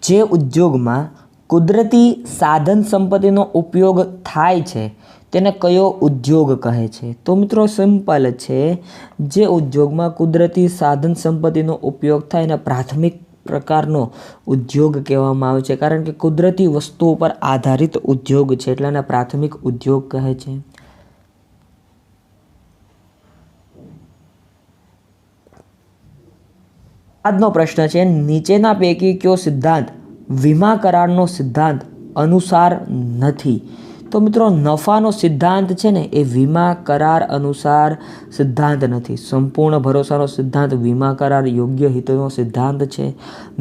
જે ઉદ્યોગમાં કુદરતી સાધન સંપત્તિનો ઉપયોગ થાય છે તેને કયો ઉદ્યોગ કહે છે? તો મિત્રો સિમ્પલ છે, જે ઉદ્યોગમાં કુદરતી સાધન સંપત્તિનો ઉપયોગ થાય એને પ્રાથમિક પ્રકારનો ઉદ્યોગ કહેવામાં આવે છે, કારણ કે કુદરતી વસ્તુઓ પર આધારિત ઉદ્યોગ છે એટલે એને પ્રાથમિક ઉદ્યોગ કહે છે. આજનો પ્રશ્ન છે, નીચેના પૈકી કયો સિદ્ધાંત વીમા કરારનો સિદ્ધાંત અનુસાર નથી? તો મિત્રો નફાનો સિદ્ધાંત છે ને એ વીમા કરાર અનુસાર સિદ્ધાંત નથી. સંપૂર્ણ ભરોસાનો સિદ્ધાંત વીમા કરાર યોગ્ય હિતનો સિદ્ધાંત છે.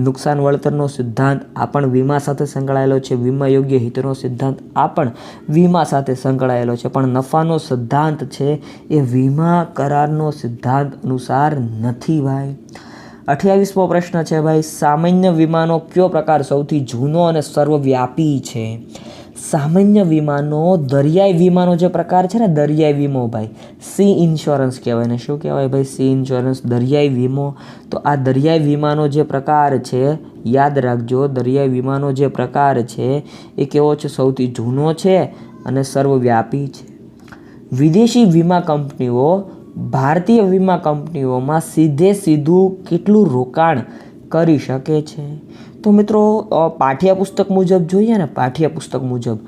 નુકસાન વળતરનો સિદ્ધાંત આ પણ વીમા સાથે સંકળાયેલો છે. વીમા યોગ્ય હિતનો સિદ્ધાંત આ પણ વીમા સાથે સંકળાયેલો છે. પણ નફાનો સિદ્ધાંત છે એ વીમા કરારનો સિદ્ધાંત અનુસાર નથી ભાઈ. 28મો પ્રશ્ન છે ભાઈ, સામાન્ય વીમાનો કયો પ્રકાર સૌથી જૂનો અને સર્વવ્યાપી છે? સામાન્ય વીમાનો દરિયાઈ વીમાનો જે પ્રકાર છે ને, દરિયાઈ વીમો ભાઈ, સી ઇન્સ્યોરન્સ કહેવાય ને. શું કહેવાય ભાઈ? સી ઇન્સ્યોરન્સ, દરિયાઈ વીમો. તો આ દરિયાઈ વીમાનો જે પ્રકાર છે, યાદ રાખજો, દરિયાઈ વીમાનો જે પ્રકાર છે એ કેવો છે? સૌથી જૂનો છે અને સર્વવ્યાપી છે. વિદેશી વીમા કંપનીઓ ભારતીય વીમા કંપનીઓમાં સીધું કેટલું રોકાણ કરી શકે છે? તો મિત્રો પાઠ્યપુસ્તક મુજબ જોઈએ ને, પાઠ્યપુસ્તક મુજબ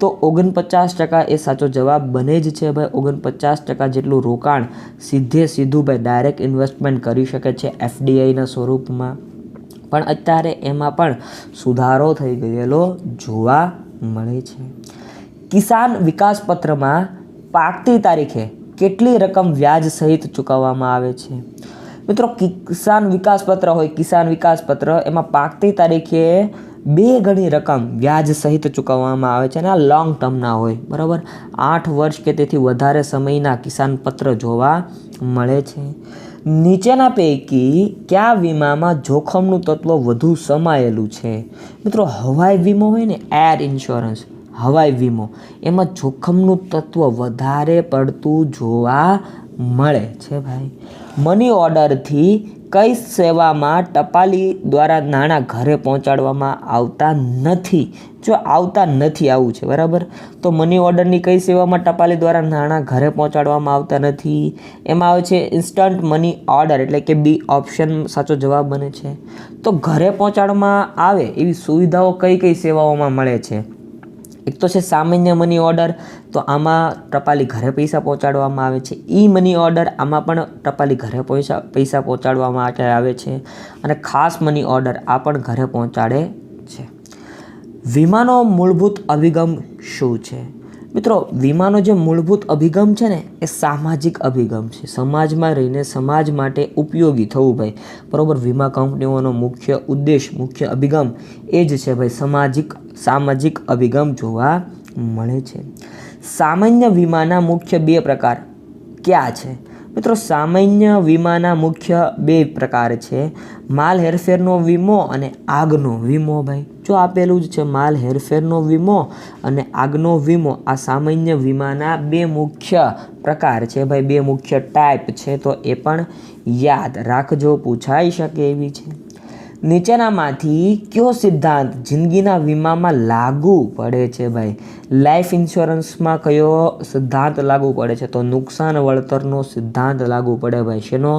તો 49% એ સાચો જવાબ બને જ છે ભાઈ. 49% જેટલું રોકાણ સીધું ભાઈ ડાયરેક્ટ ઇન્વેસ્ટમેન્ટ કરી શકે છે એફડીઆઈના સ્વરૂપમાં. પણ અત્યારે એમાં પણ સુધારો થઈ ગયેલો જોવા મળે છે. કિસાન વિકાસ પત્રમાં પાકતી તારીખે કેટલી રકમ વ્યાજ સહિત ચૂકવવામાં આવે છે? મિત્રો કિસાન વિકાસ પત્ર હોય, કિસાન વિકાસ પત્ર, એમાં પાકતી તારીખે 2 ગણી રકમ વ્યાજ સહિત ચૂકવવામાં આવે છે અને આ લોંગ ટર્મના હોય, બરાબર. 8 વર્ષ કે તેથી વધારે સમયના કિસાન પત્ર જોવા મળે છે. નીચેના પૈકી કયા વીમામાં જોખમનું તત્વ વધુ સમાયેલું છે? મિત્રો હવાઈ વીમો હોય ને, એર ઇન્સ્યોરન્સ, હવાઈ વીમો, એમાં જોખમનું તત્વ વધારે પડતું જોવા મળે છે ભાઈ. મની ઓર્ડરથી કઈ સેવામાં ટપાલી દ્વારા નાણાં ઘરે પહોંચાડવામાં આવતા નથી? જો આવતા નથી આવું છે, બરાબર. તો મની ઓર્ડરની કઈ સેવામાં ટપાલી દ્વારા નાણાં ઘરે પહોંચાડવામાં આવતા નથી? એમાં આવે છે ઇન્સ્ટન્ટ મની ઓર્ડર, એટલે કે બી ઓપ્શન સાચો જવાબ બને છે. તો ઘરે પહોંચાડવામાં આવે એવી સુવિધાઓ કઈ સેવાઓમાં મળે છે? એક તો છે સામાન્ય મની ઓર્ડર, તો આમાં ટપાલી ઘરે પૈસા પહોંચાડવામાં આવે છે. ઈ મની ઓર્ડર, આમાં પણ ટપાલી ઘરે પૈસા પહોંચાડવા માટે આવે છે. અને ખાસ મની ઓર્ડર, આ પણ ઘરે પહોંચાડે છે. વીમાનો મૂળભૂત અભિગમ શું છે? મિત્રો વીમાનો જે મૂળભૂત અભિગમ છે ને એ સામાજિક અભિગમ છે. સમાજમાં રહીને સમાજ માટે ઉપયોગી થવું ભાઈ, બરાબર. વીમા કંપનીઓનો મુખ્ય ઉદ્દેશ, મુખ્ય અભિગમ એ જ છે ભાઈ, સામાજિક અભિગમ જોવા મળે છે. સામાન્ય વીમાના મુખ્ય 2 પ્રકાર કયા છે? મિત્રો સામાન્ય વીમાના મુખ્ય 2 પ્રકાર છે, માલ હેરફેરનો વીમો અને આગનો વીમો ભાઈ. જો આપેલું જ છે, માલ હેરફેરનો વીમો અને આગનો વીમો, આ સામાન્ય વીમાના 2 મુખ્ય પ્રકાર છે ભાઈ, 2 મુખ્ય ટાઈપ છે. તો એ પણ યાદ રાખજો, પૂછાઈ શકે એવી છે. નીચેનામાંથી કયો સિદ્ધાંત જિંદગીના વીમામાં લાગુ પડે છે ભાઈ? લાઈફ ઇન્સ્યોરન્સમાં કયો સિદ્ધાંત લાગુ પડે છે? તો નુકસાન વળતરનો સિદ્ધાંત લાગુ પડે ભાઈ. શેનો?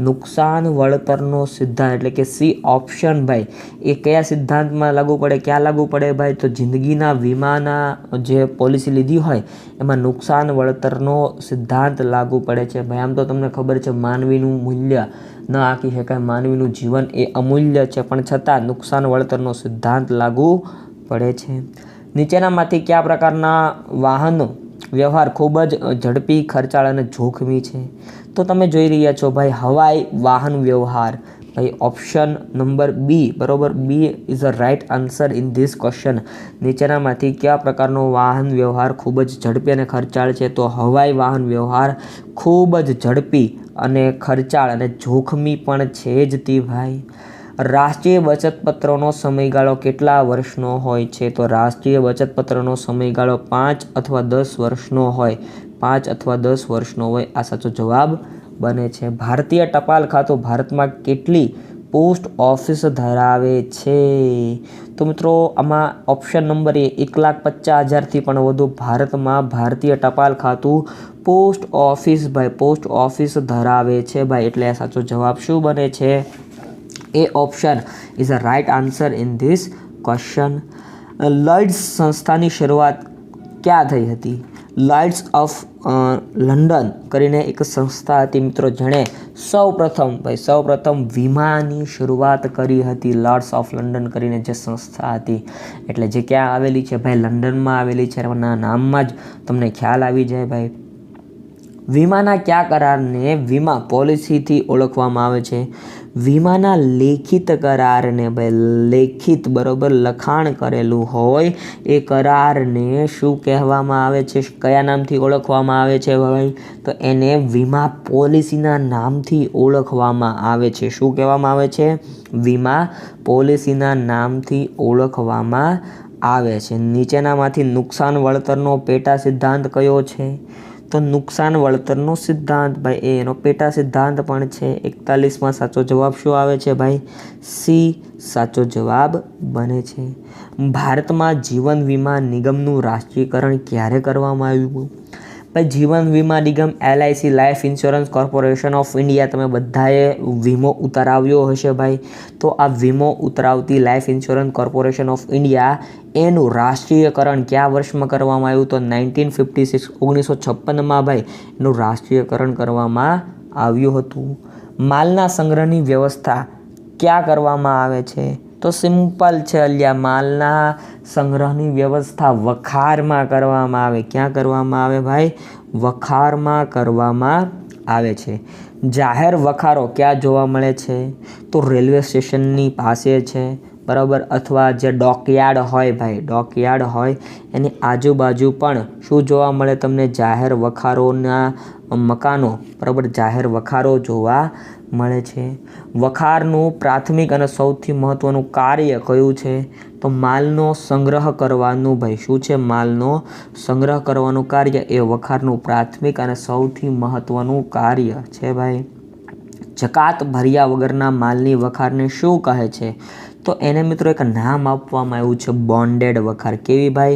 નુકસાન વળતરનો સિદ્ધાંત, એટલે કે સી ઓપ્શન ભાઈ. એ કયા સિદ્ધાંતમાં લાગુ પડે, ક્યાં લાગુ પડે ભાઈ? તો જિંદગીના વીમાના જે પોલિસી લીધી હોય એમાં નુકસાન વળતરનો સિદ્ધાંત લાગુ પડે છે ભાઈ. આમ તો તમને ખબર છે, માનવીનું મૂલ્ય ન આંકી શકાય, માનવીનું જીવન એ અમૂલ્ય છે, પણ છતાં નુકસાન વળતરનો સિદ્ધાંત લાગુ પડે છે. નીચેનામાંથી કયા પ્રકારના વાહનો વ્યવહાર ખૂબ જ ઝડપી, ખર્ચાળ અને જોખમી છે? તો તમે જોઈ રહ્યા છો ભાઈ, હવાઈ વાહન વ્યવહાર ભાઈ. ઓપ્શન નંબર બી, બરોબર, B is a right answer in this question. નીચેનામાંથી કયા પ્રકારનો વાહન વ્યવહાર ખૂબ જ ઝડપી અને ખર્ચાળ છે? તો હવાઈ વાહન વ્યવહાર ખૂબ જ ઝડપી અને ખર્ચાળ અને જોખમી પણ છે જ તે ભાઈ. રાષ્ટ્રીય બચત પત્રનો સમયગાળો કેટલા વર્ષનો હોય છે? તો રાષ્ટ્રીય બચત પત્રનો સમયગાળો 5 અથવા 10 વર્ષનો હોય. 5 અથવા 10 વર્ષનો હોય, આ સાચો જવાબ બને છે. ભારતીય ટપાલ ખાતું ભારતમાં કેટલી પોસ્ટ ઓફિસ ધરાવે છે? તો મિત્રો આમાં ઓપ્શન નંબર એ 1,50,000થી પણ વધુ ભારતમાં ભારતીય ટપાલ ખાતું પોસ્ટ ઓફિસ ભાઈ પોસ્ટ ઓફિસ ધરાવે છે ભાઈ. એટલે આ સાચો જવાબ શું બને છે? A option is a right answer in this question. Lloyd's સંસ્થાની શરૂઆત ક્યાં થઈ હતી? લોઇડ્સ ઓફ લંડન કરીને એક સંસ્થા હતી મિત્રો, જેણે સૌપ્રથમ વીમાની શરૂઆત કરી હતી. લોર્ડ્સ ઓફ લંડન કરીને જે સંસ્થા હતી, એટલે જે ક્યાં આવેલી છે ભાઈ? લંડનમાં આવેલી છે. એના નામમાં જ તમને ખ્યાલ આવી જાય ભાઈ. વીમાના કયા કરારને વીમા પોલિસીથી ઓળખવામાં આવે છે? વીમાના લેખિત કરારને ભાઈ, લેખિત બરોબર લખાણ કરેલું હોય એ કરારને શું કહેવામાં આવે છે? કયા નામથી ઓળખવામાં આવે છે ભાઈ? તો એને વીમા પોલિસીના નામથી ઓળખવામાં આવે છે. શું કહેવામાં આવે છે? વીમા પોલિસીના નામથી ઓળખવામાં આવે છે. નીચેનામાંથી નુકસાન વળતરનો પેટા સિદ્ધાંત કયો છે? તો નુકસાન વળતરનો સિદ્ધાંત ભાઈ એનો પેટા સિદ્ધાંત પણ છે. 41માં સાચો જવાબ શું આવે છે ભાઈ? સી સાચો જવાબ બને છે. ભારતમાં જીવન વીમા નિગમનું રાષ્ટ્રીયકરણ ક્યારે કરવામાં આવ્યું? ભાઈ જીવન વીમા નિગમ LIC life insurance corporation of India, તમે બધાએ વીમો ઉતરાવ્યો હશે ભાઈ. તો આ વીમો ઉતરાવતી life insurance corporation of India એનું રાષ્ટ્રીયકરણ કયા વર્ષમાં કરવામાં આવ્યું? તો 1956 1956માં ભાઈ એનું રાષ્ટ્રીયકરણ કરવામાં આવ્યું હતું. માલના સંગ્રહની વ્યવસ્થા ક્યાં કરવામાં આવે છે? તો સિમ્પલ છે અલ્યા, માલના સંગ્રહની વ્યવસ્થા વખારમાં કરવામાં આવે. ક્યાં કરવામાં આવે ભાઈ? વખારમાં કરવામાં આવે છે. જાહેર વખારો ક્યાં જોવા મળે છે? તો રેલવે સ્ટેશનની પાસે છે બરાબર, અથવા જે ડોકયાર્ડ હોય ભાઈ, ડોકયાર્ડ હોય એની આજુબાજુ પણ શું જોવા મળે તમને? જાહેર વખારોના મકાનો બરાબર, જાહેર વખારો જોવા મળે છે. વખારનું પ્રાથમિક અને સૌથી મહત્ત્વનું કાર્ય કયું છે? તો માલનો સંગ્રહ કરવાનું ભાઈ. શું છે? માલનો સંગ્રહ કરવાનું કાર્ય એ વખારનું પ્રાથમિક અને સૌથી મહત્ત્વનું કાર્ય છે ભાઈ. જકાત ભર્યા વગરના માલની વખારને શું કહે છે? તો એને મિત્રો એક નામ આપવામાં આવ્યું છે, બોન્ડેડ વખાર. કેવી ભાઈ?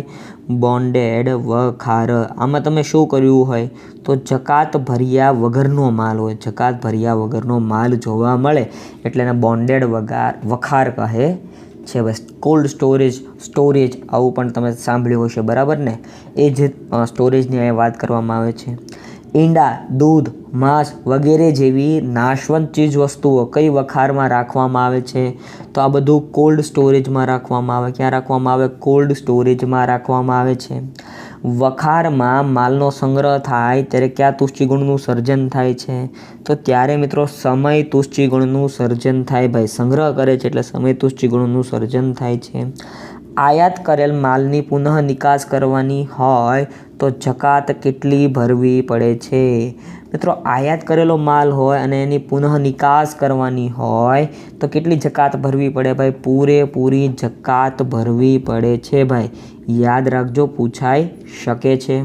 બોન્ડેડ વખાર. આમાં તમે શું કર્યું હોય? તો જકાત ભર્યા વગરનો માલ હોય, જકાત ભર્યા વગરનો માલ જોવા મળે એટલે એને બોન્ડેડ વખાર કહે છે બસ. કોલ્ડ સ્ટોરેજ આવું પણ તમે સાંભળ્યું હશે બરાબર ને? એ જ સ્ટોરેજની અહીં વાત કરવામાં આવે છે. ઈંડા, દૂધ, માંસ વગેરે જેવી નાશવંત ચીજ વસ્તુઓ કઈ વખારમાં રાખવામાં આવે છે? તો આ બધું કોલ્ડ સ્ટોરેજમાં રાખવામાં આવે. ક્યાં રાખવામાં આવે? કોલ્ડ સ્ટોરેજમાં રાખવામાં આવે છે. વખારમાં માલનો સંગ્રહ થાય ત્યારે કયા તુષ્ટિગુણનું સર્જન થાય છે? તો ત્યારે મિત્રો સમય તુષ્ટિગુણનું સર્જન થાય ભાઈ. સંગ્રહ કરે છે એટલે સમય તુષ્ટિગુણનું સર્જન થાય છે. આયાત કરેલ માલની પુનઃ નિકાસ કરવાની હોય તો જકાત કેટલી ભરવી પડે છે? મિત્રો આયાત કરેલો માલ હોય અને એની પુનઃ નિકાસ કરવાની હોય તો કેટલી જકાત ભરવી પડે ભાઈ? પૂરેપૂરી જકાત ભરવી પડે છે ભાઈ. યાદ રાખજો, પૂછાઈ શકે છે.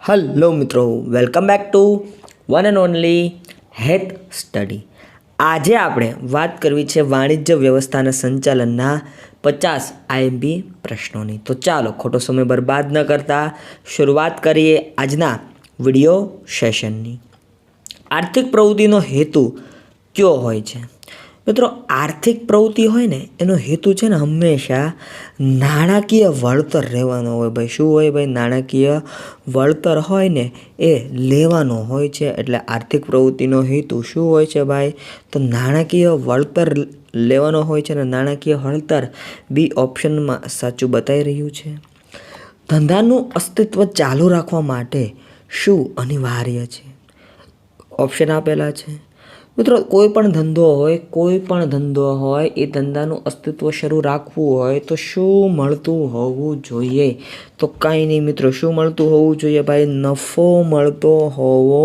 હેલો મિત્રો, welcome back to one and only હેત સ્ટડી. આજે આપણે વાત કરવી છે વાણિજ્ય વ્યવસ્થાના સંચાલનના 50 IMP પ્રશ્નોની. તો ચાલો ખોટો સમય બરબાદ ન કરતા શરૂઆત કરીએ આજના વિડીયો સેશનની. આર્થિક પ્રવૃત્તિનો હેતુ કયો હોય છે? મિત્રો આર્થિક પ્રવૃત્તિ હોય ને એનો હેતુ છે ને હંમેશા નાણાકીય વળતર રહેવાનો હોય ભાઈ. શું હોય ભાઈ? નાણાકીય વળતર હોય ને એ લેવાનો હોય છે. એટલે આર્થિક પ્રવૃત્તિનો હેતુ શું હોય છે ભાઈ? તો નાણાકીય વળતર લેવાનો હોય છે. ને નાણાકીય વળતર બી ઓપ્શનમાં સાચું બતાવી રહ્યું છે. ધંધાનું અસ્તિત્વ ચાલુ રાખવા માટે શું અનિવાર્ય છે? ઓપ્શન આપેલા છે મિત્રો. કોઈ પણ ધંધો હોય એ ધંધાનું અસ્તિત્વ શરૂ રાખવું હોય તો શું મળતું હોવું જોઈએ? તો કાંઈ નહીં મિત્રો, શું મળતું હોવું જોઈએ ભાઈ? નફો મળતો હોવો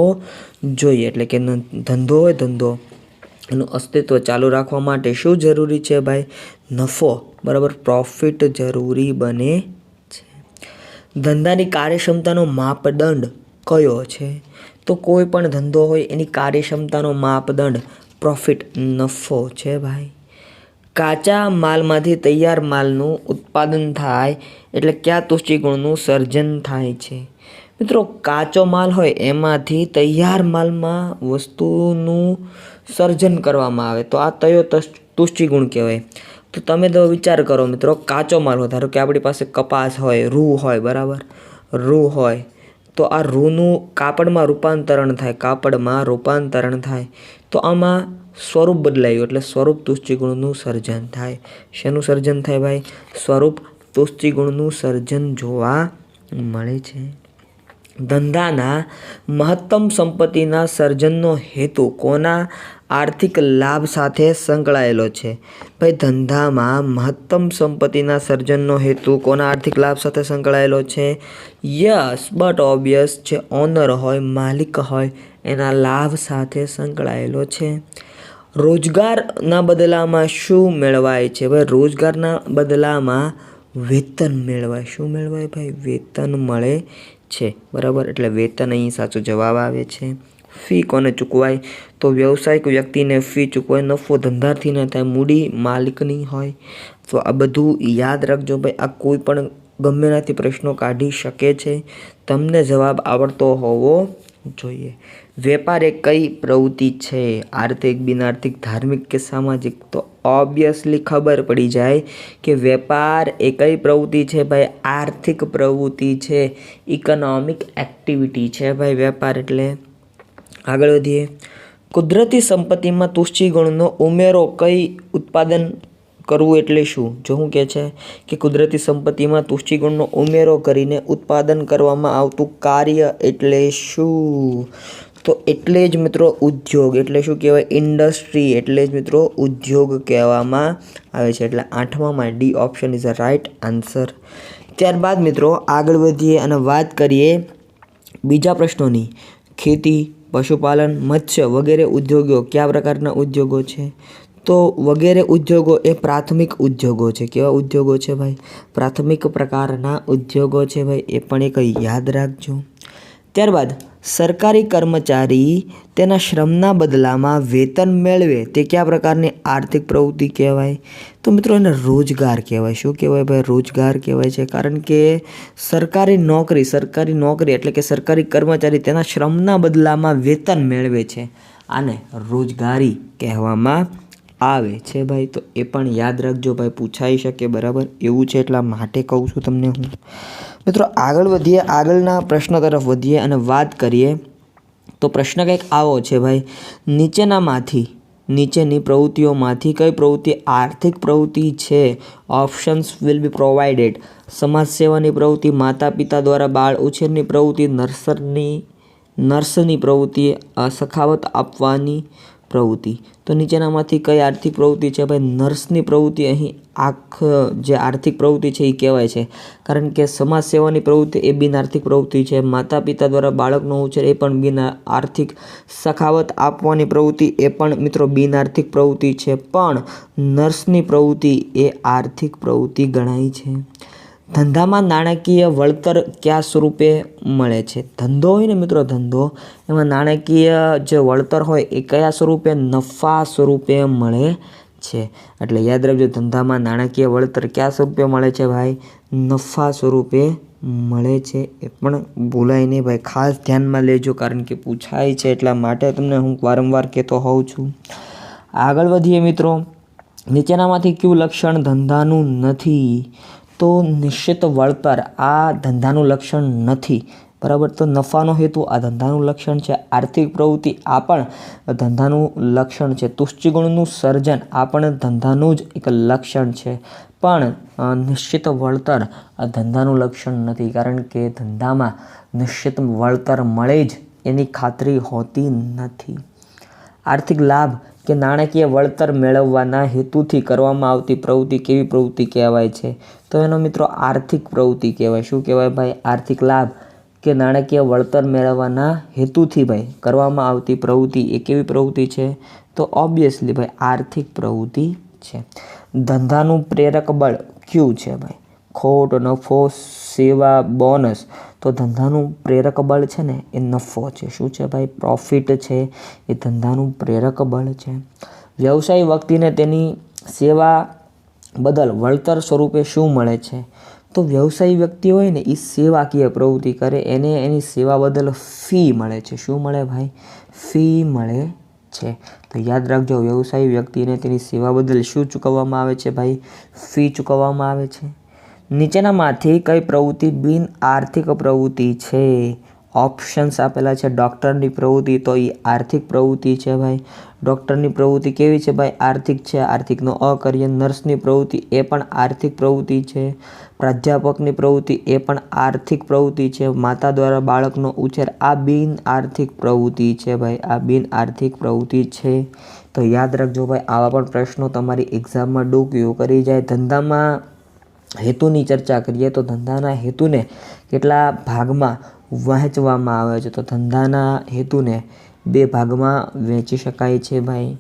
જોઈએ. એટલે કે ધંધો હોય, ધંધો એનું અસ્તિત્વ ચાલુ રાખવા માટે શું જરૂરી છે ભાઈ? નફો બરાબર, પ્રોફિટ જરૂરી બને છે. ધંધાની કાર્યક્ષમતાનો માપદંડ કયો છે? તો કોઈ પણ ધંધો હોય એની કાર્યક્ષમતાનો માપદંડ પ્રોફિટ નફો છે ભાઈ. કાચા માલમાંથી તૈયાર માલનું ઉત્પાદન થાય એટલે કયા તુષ્ટિગુણનું સર્જન થાય છે? મિત્રો કાચો માલ હોય એમાંથી તૈયાર માલમાં વસ્તુનું સર્જન કરવામાં આવે તો આ કયો તુષ્ટિગુણ કહેવાય? તો તમે તો વિચાર કરો મિત્રો, કાચો માલ હોય, ધારો કે આપણી પાસે કપાસ હોય, રૂ હોય, બરાબર, રૂ હોય તો આ રૂનું કાપડમાં રૂપાંતરણ થાય તો આમાં સ્વરૂપ બદલાયું એટલે સ્વરૂપ તુષ્ટિગુણનું સર્જન થાય. શેનું સર્જન થાય ભાઈ? સ્વરૂપ તુષ્ટિગુણનું સર્જન જોવા મળે છે. ધંધાના મહત્તમ સંપત્તિના સર્જનનો હેતુ કોના આર્થિક લાભ સાથે સંકળાયેલો છે? ભાઈ ધંધામાં મહત્તમ સંપત્તિના સર્જનનો હેતુ કોના આર્થિક લાભ સાથે સંકળાયેલો છે? યસ બટ ઓબ્વિયસ, જે ઓનર હોય, માલિક હોય એના લાભ સાથે સંકળાયેલો છે. રોજગારના બદલામાં શું મેળવાય છે? ભાઈ રોજગારના બદલામાં વેતન મેળવાય. શું મેળવાય ભાઈ? વેતન મળે છે, બરાબર. એટલે વેતન અહીં સાચો જવાબ આવે છે. ફી કોને ચૂકવાય? તો વ્યવસાયિક વ્યક્તિને ફી ચૂકવાય. નફો ધંધાર્થીને થાય, મૂડી માલિકની હોય. તો આ બધું યાદ રાખજો ભાઈ. આ કોઈ પણ ગમે ત્યાંથી પ્રશ્નો કાઢી શકે છે. તમને જવાબ આવડતો હોવો જોઈએ. વેપાર એ કઈ પ્રવૃત્તિ છે? આર્થિક, બિનઆર્થિક, ધાર્મિક કે સામાજિક? તો ઓબ્વિયસલી ખબર પડી જાય કે વેપાર એ કઈ પ્રવૃત્તિ છે ભાઈ? આર્થિક પ્રવૃત્તિ છે, ઇકોનોમિક એક્ટિવિટી છે ભાઈ વેપાર એટલે. આગળ વધીએ. કુદરતી સંપત્તિમાં તુષ્ટિગુણનો ઉમેરો કઈ ઉત્પાદન કરવું એટલે શું? જો હું કહે છે કે કુદરતી સંપત્તિમાં તુષ્ટિગુણનો ઉમેરો કરીને ઉત્પાદન કરવામાં આવતું કાર્ય એટલે શું? તો એટલે જ મિત્રો ઉદ્યોગ. એટલે શું કહેવાય? ઇન્ડસ્ટ્રી. એટલે જ મિત્રો ઉદ્યોગ કહેવામાં આવે છે. એટલે 8માં D option is a right answer. ત્યારબાદ મિત્રો આગળ વધીએ અને વાત કરીએ બીજા પ્રશ્નોની. ખેતી, પશુપાલન, મત્સ્ય વગેરે ઉદ્યોગો કયા પ્રકારના ઉદ્યોગો છે? તો વગેરે ઉદ્યોગો એ પ્રાથમિક ઉદ્યોગો છે. કેવા ઉદ્યોગો છે ભાઈ? પ્રાથમિક પ્રકારના ઉદ્યોગો છે ભાઈ. એ પણ એક યાદ રાખજો. ત્યારબાદ સરકારી કર્મચારી તેના શ્રમના બદલામાં વેતન મેળવે તે કયા પ્રકારની આર્થિક પ્રવૃત્તિ કહેવાય? તો મિત્રો એને રોજગાર કહેવાય. શું કહેવાય ભાઈ? રોજગાર કહેવાય છે. કારણ કે સરકારી નોકરી એટલે કે સરકારી કર્મચારી તેના શ્રમના બદલામાં વેતન મેળવે છે. આને રોજગારી કહેવામાં આવે છે ભાઈ. તો એ પણ યાદ રાખજો ભાઈ, પૂછાઈ શકે, બરાબર. એવું છે એટલા માટે કહું છું તમને હું. મિત્રો આગળ વધીએ, આગળના પ્રશ્ન તરફ વધીએ અને વાત કરીએ તો પ્રશ્ન કંઈક આવો છે ભાઈ. નીચેની પ્રવૃત્તિઓમાંથી કઈ પ્રવૃત્તિ આર્થિક પ્રવૃત્તિ છે? Options will be provided. સમાજ સેવાની પ્રવૃત્તિ, માતા પિતા દ્વારા બાળ ઉછેરની પ્રવૃત્તિ, નર્સની પ્રવૃત્તિ, સખાવત આપવાની પ્રવૃત્તિ. તો નીચેનામાંથી કઈ આર્થિક પ્રવૃત્તિ છે ભાઈ? નર્સની પ્રવૃત્તિ અહીં જે આર્થિક પ્રવૃત્તિ છે એ કહેવાય છે. કારણ કે સમાજ સેવાની પ્રવૃત્તિ એ બિનઆર્થિક પ્રવૃત્તિ છે. માતા પિતા દ્વારા બાળકનો ઉછેર એ પણ બિનઆર્થિક. સખાવત આપવાની પ્રવૃત્તિ એ પણ મિત્રો બિનઆર્થિક પ્રવૃત્તિ છે. પણ નર્સની પ્રવૃત્તિ એ આર્થિક પ્રવૃત્તિ ગણાય છે. ધંધામાં નાણાકીય વળતર કયા સ્વરૂપે મળે છે? ધંધો હોય ને મિત્રો, ધંધો એમાં નાણાકીય જે વળતર હોય એ કયા સ્વરૂપે? નફા સ્વરૂપે મળે છે. એટલે યાદ રાખજો, ધંધામાં નાણાકીય વળતર કયા સ્વરૂપે મળે છે ભાઈ? નફા સ્વરૂપે મળે છે. એ પણ ભૂલાય નહીં ભાઈ, ખાસ ધ્યાનમાં લેજો કારણ કે પૂછાય છે એટલા માટે તમને હું વારંવાર કહેતો હોઉં છું. આગળ વધીએ મિત્રો. નીચેનામાંથી કયું લક્ષણ ધંધાનું નથી? તો નિશ્ચિત વળતર આ ધંધાનું લક્ષણ નથી, બરાબર. તો નફાનો હેતુ આ ધંધાનું લક્ષણ છે. આર્થિક પ્રવૃત્તિ આ પણ ધંધાનું લક્ષણ છે. તુષ્ટિગુણનું સર્જન આ પણ ધંધાનું જ એક લક્ષણ છે. પણ નિશ્ચિત વળતર આ ધંધાનું લક્ષણ નથી. કારણ કે ધંધામાં નિશ્ચિત વળતર મળે જ એની ખાતરી હોતી નથી. આર્થિક લાભ કે નાણાકીય વળતર મેળવવાના હેતુથી કરવામાં આવતી પ્રવૃત્તિ કેવી પ્રવૃત્તિ કહેવાય છે? તો એનો મિત્રો આર્થિક પ્રવૃત્તિ કહેવાય. શું કહેવાય ભાઈ? આર્થિક લાભ કે નાણાકીય વળતર મેળવવાના હેતુથી ભાઈ કરવામાં આવતી પ્રવૃત્તિ એ કેવી પ્રવૃત્તિ છે? તો ઓબ્વિયસલી ભાઈ આર્થિક પ્રવૃત્તિ છે. ધંધાનું પ્રેરક બળ કયું છે ભાઈ? ખોટ, નફો, સેવા, બોનસ, તો ધંધાનું પ્રેરક બળ છે ને એ નફો છે. શું છે ભાઈ? પ્રોફિટ છે એ ધંધાનું પ્રેરક બળ છે. વ્યવસાયી વ્યક્તિને તેની સેવા બદલ વળતર સ્વરૂપે શું મળે છે? તો વ્યવસાયી વ્યક્તિ હોય ને એ સેવાકીય પ્રવૃત્તિ કરે એને એની સેવા બદલ ફી મળે છે. શું મળે ભાઈ? ફી મળે છે. તો યાદ રાખજો, વ્યવસાયી વ્યક્તિને તેની સેવા બદલ શું ચૂકવવામાં આવે છે ભાઈ? ફી ચૂકવવામાં આવે છે. નીચેનામાંથી કઈ પ્રવૃત્તિ બિન આર્થિક પ્રવૃત્તિ છે? ઓપ્શન્સ આપેલા છે. ડૉક્ટરની પ્રવૃત્તિ, તો એ આર્થિક પ્રવૃત્તિ છે ભાઈ. ડૉક્ટરની પ્રવૃત્તિ કેવી છે ભાઈ? આર્થિક છે. આર્થિકનો અ કરીએ. નર્સની પ્રવૃત્તિ એ પણ આર્થિક પ્રવૃત્તિ છે. પ્રાધ્યાપકની પ્રવૃત્તિ એ પણ આર્થિક પ્રવૃત્તિ છે. માતા દ્વારા બાળકનો ઉછેર આ બિન આર્થિક પ્રવૃત્તિ છે ભાઈ. આ બિન આર્થિક પ્રવૃત્તિ છે. તો યાદ રાખજો ભાઈ, આવા પણ પ્રશ્નો તમારી એક્ઝામમાં ડૂક્યું કરી જાય. ધંધામાં હેતુની ચર્ચા કરીએ તો ધંધાના હેતુને કેટલા ભાગમાં વહેંચવામાં આવે છે? તો ધંધાના હેતુને 2 ભાગમાં વહેંચી શકાય છે ભાઈ.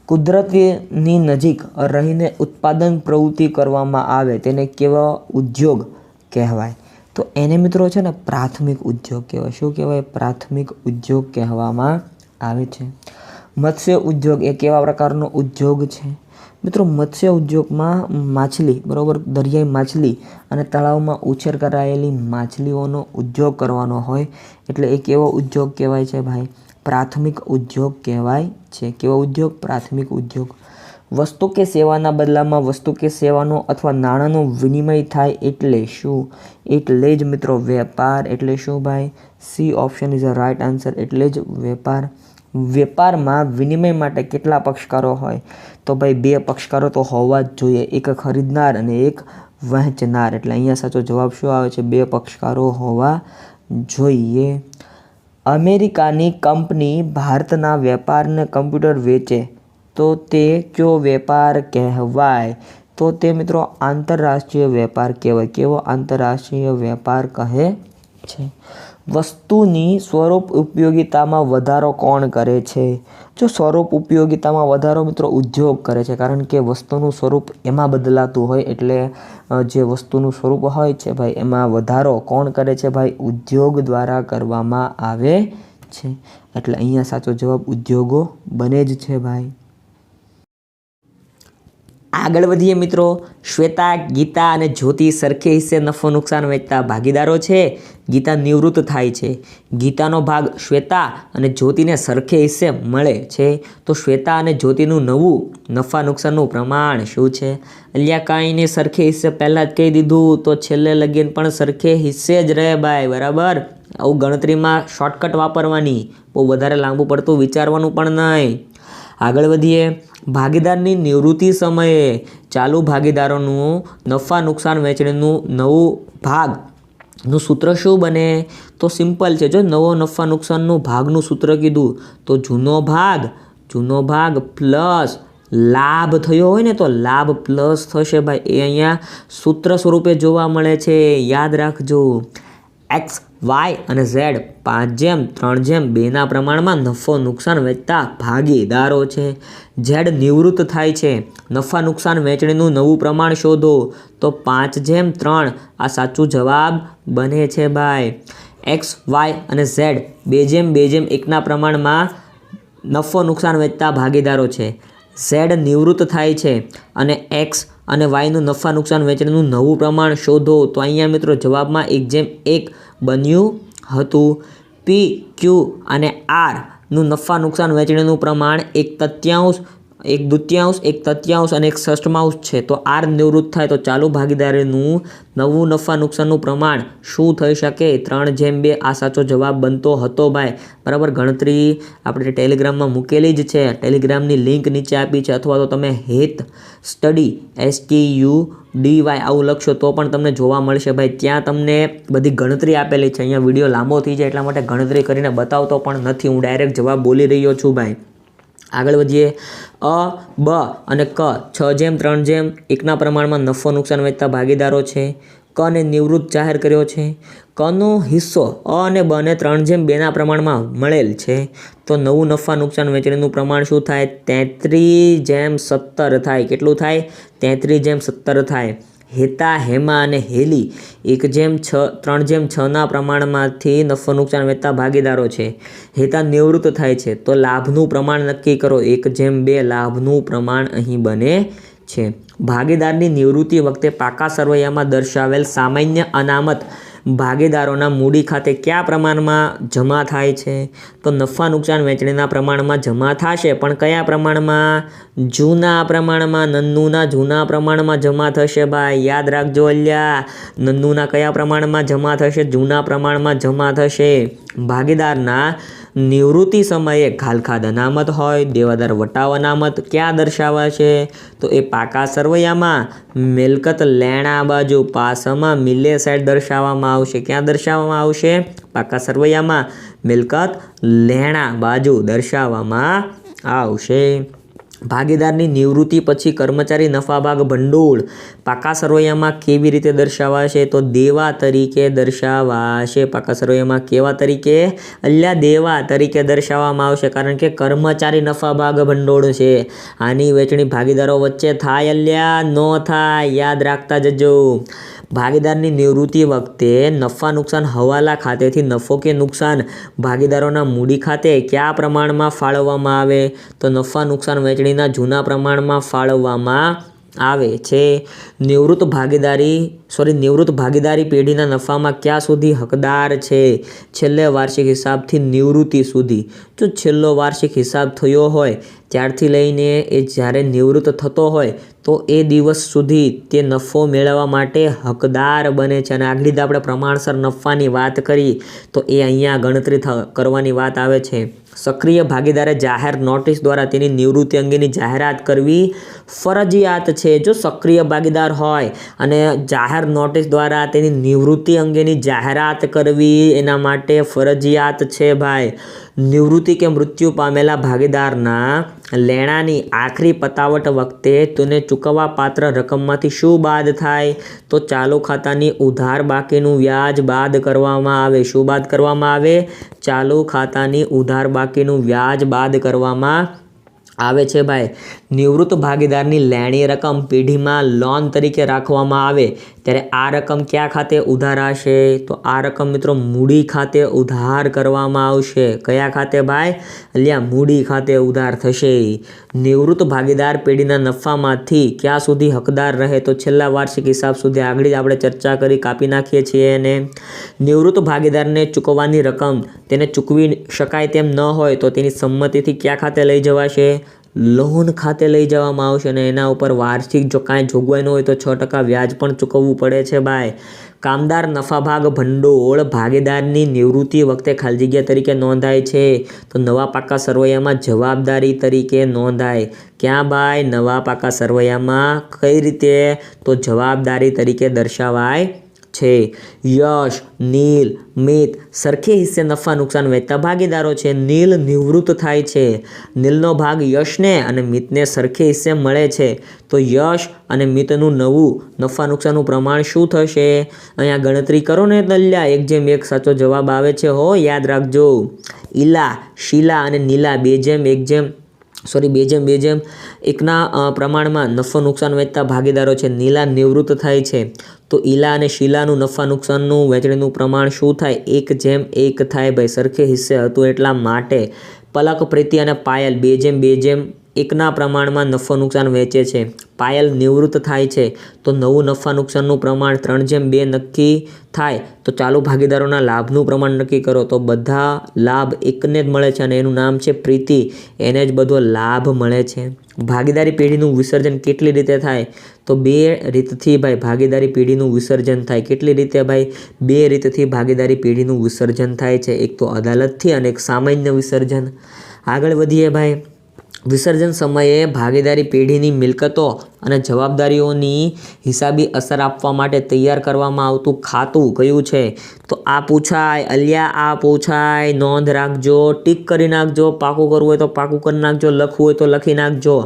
કુદરતની નજીક રહીને ઉત્પાદન પ્રવૃત્તિ કરવામાં આવે તેને કેવો ઉદ્યોગ કહેવાય? તો એને મિત્રો છે ને પ્રાથમિક ઉદ્યોગ કહેવાય. શું કહેવાય? પ્રાથમિક ઉદ્યોગ કહેવામાં આવે છે. મત્સ્ય ઉદ્યોગ એ કેવા પ્રકારનો ઉદ્યોગ છે? મિત્રો મત્સ્ય ઉદ્યોગમાં માછલી, બરાબર, દરિયાઈ માછલી અને તળાવમાં ઉછેર કરાયેલી માછલીઓનો ઉદ્યોગ કરવાનો હોય એટલે એ કેવો ઉદ્યોગ કહેવાય છે ભાઈ? પ્રાથમિક ઉદ્યોગ કહેવાય છે. કેવો ઉદ્યોગ? પ્રાથમિક ઉદ્યોગ. વસ્તુ કે સેવાના બદલામાં વસ્તુ કે સેવાનો અથવા નાણાંનો વિનિમય થાય એટલે શું? એટલે જ મિત્રો વેપાર. એટલે શું ભાઈ? C option is a right answer. એટલે જ વેપાર. વેપારમાં વિનિમય માટે કેટલા પક્ષકારો હોય? તો ભાઈ 2 પક્ષકારો તો હોવા જ જોઈએ. એક ખરીદનાર અને એક વહેંચનાર. એટલે અહીંયા સાચો જવાબ શું આવે છે? 2 પક્ષકારો હોવા જોઈએ. અમેરિકાની કંપની ભારતના વેપારને કમ્પ્યુટર વેચે તો તે કયો વેપાર કહેવાય? તો તે મિત્રો આંતરરાષ્ટ્રીય વેપાર કહેવાય. કેવો? આંતરરાષ્ટ્રીય વેપાર કહે છે. વસ્તુની સ્વરૂપ ઉપયોગિતામાં વધારો કોણ કરે છે? જો સ્વરૂપ ઉપયોગિતામાં વધારો મિત્રો ઉદ્યોગ કરે છે, કારણ કે વસ્તુનું સ્વરૂપ એમાં બદલાતું હોય એટલે જે વસ્તુનું સ્વરૂપ હોય છે ભાઈ એમાં વધારો કોણ કરે છે ભાઈ? ઉદ્યોગ દ્વારા કરવામાં આવે છે. એટલે અહીંયા સાચો જવાબ ઉદ્યોગો બને જ છે ભાઈ. આગળ વધીએ મિત્રો. શ્વેતા, ગીતા અને જ્યોતિ સરખે હિસ્સે નફો નુકસાન વહેંચતા ભાગીદારો છે. ગીતા નિવૃત્ત થાય છે. ગીતાનો ભાગ શ્વેતા અને જ્યોતિને સરખે હિસ્સે મળે છે. તો શ્વેતા અને જ્યોતિનું નવું નફા નુકસાનનું પ્રમાણ શું છે? અલ્યા કાંઈ નહીં, સરખે હિસ્સે પહેલાં જ કહી દીધું તો છેલ્લે લગીન પણ સરખે હિસ્સે જ રહે ભાઈ. બરાબર. આવું ગણતરીમાં શોર્ટકટ વાપરવાની, બહુ વધારે લાંબુ પડતું વિચારવાનું પણ નહીં. આગળ વધીએ. ભાગીદારની નિવૃત્તિ સમયે ચાલુ ભાગીદારોનું નફા નુકસાન વહેંચણીનું નવું ભાગનું સૂત્ર શું બને? તો સિમ્પલ છે. જો નવો નફા નુકસાનનું ભાગનું સૂત્ર કીધું તો જૂનો ભાગ પ્લસ લાભ થયો હોય ને તો લાભ પ્લસ થશે ભાઈ. એ અહીંયા સૂત્ર સ્વરૂપે જોવા મળે છે. યાદ રાખજો. એક્સ, વાય અને ઝેડ 5:3:2 પ્રમાણમાં નફો નુકસાન વહેંચતા ભાગીદારો છે. ઝેડ નિવૃત્ત થાય છે. નફા નુકસાન વહેંચણીનું નવું પ્રમાણ શોધો. તો 5:3 આ સાચું જવાબ બને છે ભાઈ. એક્સ, વાય અને ઝેડ 2:1 પ્રમાણમાં નફો નુકસાન વહેંચતા ભાગીદારો છે. ઝેડ નિવૃત્ત થાય છે અને એક્સ અને વાયનું નફા નુકસાન વહેંચણીનું નવું પ્રમાણ શોધો. તો અહીંયા મિત્રો જવાબમાં 1:1 બન્યું હતું. પી, ક્યુ અને આરનું નફા નુકસાન વહેંચણીનું પ્રમાણ 1/3, 1/2, 1/3 અને 1/6 છે. તો આર નિવૃત્ત થાય તો ચાલુ ભાગીદારીનું નવું નફા નુકસાનનું પ્રમાણ શું થઈ શકે? 3:2 આ સાચો જવાબ બનતો હતો ભાઈ. બરાબર. ગણતરી આપણે ટેલિગ્રામમાં મૂકેલી જ છે. ટેલિગ્રામની લિંક નીચે આપી છે, અથવા તો તમે હેત સ્ટડી STUDY આવું લખશો તો પણ તમને જોવા મળશે ભાઈ. ત્યાં તમને બધી ગણતરી આપેલી છે. અહીંયા વિડીયો લાંબો થઈ જાય એટલા માટે ગણતરી કરીને બતાવતો પણ નથી. હું ડાયરેક્ટ જવાબ બોલી રહ્યો છું ભાઈ. આગળ વધીએ. અ, બ અને ક 6:3:1 પ્રમાણમાં નફો નુકસાન વહેંચતા ભાગીદારો છે. કને નિવૃત્ત જાહેર કર્યો છે. કનો હિસ્સો અ અને બને 3:2 પ્રમાણમાં મળેલ છે. તો નવું નફા નુકસાન વહેંચણીનું પ્રમાણ શું થાય? 33:17 થાય. કેટલું થાય? 33:17 થાય. હેતા, હેમા અને હેલી 1/3/6 પ્રમાણમાંથી નફો નુકસાન વહેતા ભાગીદારો છે. હેતા નિવૃત્ત થાય છે તો લાભનું પ્રમાણ નક્કી કરો. 1/2 લાભનું પ્રમાણ અહીં બને છે. ભાગીદારની નિવૃત્તિ વખતે પાકા સરવૈયામાં દર્શાવેલ સામાન્ય અનામત ભાગીદારોના મૂડી ખાતે કયા પ્રમાણમાં જમા થાય છે? તો નફા નુકસાન વહેંચણીના પ્રમાણમાં જમા થશે, પણ કયા પ્રમાણમાં? જૂના પ્રમાણમાં. નન્નુના જૂના પ્રમાણમાં જમા થશે ભાઈ, યાદ રાખજો અલ્યા. નન્નુના કયા પ્રમાણમાં જમા થશે? જૂના પ્રમાણમાં જમા થશે. ભાગીદારના નિવૃત્તિ સમયે ખાલખાદ અનામત હોય, દેવાદાર વટાવ અનામત ક્યાં દર્શાવાશે? તો એ પાકા સરવૈયામાં મિલકત લેણા બાજુ પાસમાં મિલે સાઈડ દર્શાવવામાં આવશે. ક્યાં દર્શાવવામાં આવશે? પાકા સરવૈયામાં મિલકત લેણા બાજુ દર્શાવવામાં આવશે. ભાગીદારની નિવૃત્તિ પછી કર્મચારી નફાભાગ ભંડોળ પાકા સરવૈયામાં કેવી રીતે દર્શાવાશે? તો દેવા તરીકે દર્શાવાશે. પાકા સરવૈયામાં કેવા તરીકે? અલ્યા દેવા તરીકે દર્શાવવામાં આવશે, કારણ કે કર્મચારી નફાભાગ ભંડોળ છે. આની વહેંચણી ભાગીદારો વચ્ચે થાય અલ્યા? ન થાય, યાદ રાખતા જજો. ભાગીદારની નિવૃત્તિ વખતે નફા નુકસાન હવાલા ખાતેથી નફો કે નુકસાન ભાગીદારોના મૂડી ખાતે કયા પ્રમાણમાં ફાળવવામાં આવે? તો નફા નુકસાન વહેંચણીના જૂના પ્રમાણમાં ફાળવવામાં આવે છે. નિવૃત્ત ભાગીદારી પેઢીના નફામાં ક્યાં સુધી હકદાર છે? છેલ્લે વાર્ષિક હિસાબથી નિવૃત્તિ સુધી. જો છેલ્લો વાર્ષિક હિસાબ થયો હોય ત્યારથી લઈને એ જ્યારે નિવૃત્ત થતો હોય તો એ દિવસ સુધી તે નફો મેળવવા માટે હકદાર બને છે. અને આગળ આપણે પ્રમાણસર નફાની વાત કરી તો એ અહીંયા ગણતરી કરવાની વાત આવે છે. સક્રિય ભાગીદારે જાહેર નોટિસ દ્વારા તેની નિવૃત્તિ અંગેની જાહેરાત કરવી ફરજિયાત છે. જો સક્રિય ભાગીદાર હોય અને જાહેર નોટિસ દ્વારા તેની નિવૃત્તિ અંગેની જાહેરાત કરવી એના માટે ફરજિયાત છે ભાઈ. નિવૃત્તિ કે મૃત્યુ પામેલા ભાગીદારના લેણાની આખરી પતાવટ વખતે તેને ચૂકવવા પાત્ર રકમમાંથી શું બાદ થાય? તો ચાલુ ખાતાની ઉધાર બાકીનું વ્યાજ બાદ કરવામાં આવે. શું બાદ કરવામાં આવે? ચાલુ ખાતાની ઉધાર બાકીનું વ્યાજ બાદ કરવામાં આવે છે ભાઈ. નિવૃત્ત ભાગીદારની લેણી રકમ પેઢીમાં લોન તરીકે રાખવામાં આવે ત્યારે આ રકમ કયા ખાતે ઉધાર હશે? તો આ રકમ મિત્રો મૂડી ખાતે ઉધાર કરવામાં આવશે. કયા ખાતે ભાઈ? અલ્યા મૂડી ખાતે ઉધાર થશે. નિવૃત્ત ભાગીદાર પેઢીના નફામાંથી ક્યાં સુધી હકદાર રહે? તો છેલ્લા વાર્ષિક હિસાબ સુધી. આગળ જ આપણે ચર્ચા કરી, કાપી નાખીએ છીએ એને. નિવૃત્ત ભાગીદારને ચૂકવવાની રકમ તેને ચૂકવી શકાય તેમ ન હોય તો તેની સંમતિથી કયા ખાતે લઈ જવાશે? લોન ખાતે લઈ જવામાં આવશે. અને એના ઉપર વાર્ષિક જો કાંઈ જોગવાઈ ન હોય તો 6% વ્યાજ પણ ચૂકવવું પડે છે ભાઈ. કામદાર નફાભાગ ભંડોળ ભાગીદારની નિવૃત્તિ વખતે ખાલી જગ્યા તરીકે નોંધાય છે. તો નવા પાકા સરવૈયામાં જવાબદારી તરીકે નોંધાય. ક્યાં ભાઈ? નવા પાકા સરવૈયામાં. કઈ રીતે? તો જવાબદારી તરીકે દર્શાવાય છે. યશ, નીલ, મિત સરખે હિસ્સે નફા નુકસાન વહેતા ભાગીદારો છે. નીલ નિવૃત્ત થાય છે. નીલનો ભાગ યશને અને મિતને સરખે હિસ્સે મળે છે. તો યશ અને મિતનું નવું નફા નુકસાનનું પ્રમાણ શું થશે? અહીંયા ગણતરી કરો ને તલ્યા, 1/1 સાચો જવાબ આવે છે હો, યાદ રાખજો. ઈલા, શીલા અને નીલા 2/1 પ્રમાણમાં નફો નુકસાન વહેતા ભાગીદારો છે. નીલા નિવૃત્ત થાય છે તો ઈલા અને શીલાનું નફા નુકસાનનું વહેંચણીનું પ્રમાણ શું થાય? 1/1 થાય ભાઈ. સરખે હિસ્સે હતું એટલા માટે. પલક, પ્રીતિ અને પાયલ 2/2 પ્રમાણમાં નફો નુકસાન વહેંચે છે. પાયલ નિવૃત્ત થાય છે તો નવું નફા નુકસાનનું પ્રમાણ 3/2 નક્કી થાય. તો ચાલુ ભાગીદારોના લાભનું પ્રમાણ નક્કી કરો તો બધા લાભ એકને જ મળે છે અને એનું નામ છે પ્રીતિ. એને જ બધો લાભ મળે છે. ભાગીદારી પેઢીનું વિસર્જન કેટલી રીતે થાય? તો 2 રીતથી ભાઈ ભાગીદારી પેઢીનું વિસર્જન થાય. કેટલી રીતે ભાઈ? 2 રીતથી ભાગીદારી પેઢીનું વિસર્જન થાય છે. એક તો અદાલતથી અને એક સામાન્ય વિસર્જન. આગળ વધીએ ભાઈ. વિસર્જન સમયે ભાગીદારી પેઢીની મિલકતો અને જવાબદારીઓની હિસાબી અસર આપવા માટે તૈયાર કરવામાં આવતું ખાતું કયું છે? તો આ પૂછાય અલ્યા, આ પૂછાય. નોંધ રાખજો, ટીક કરી નાખજો. પાકું કરવું હોય તો પાકું કરી નાખજો, લખવું હોય તો લખી નાખજો.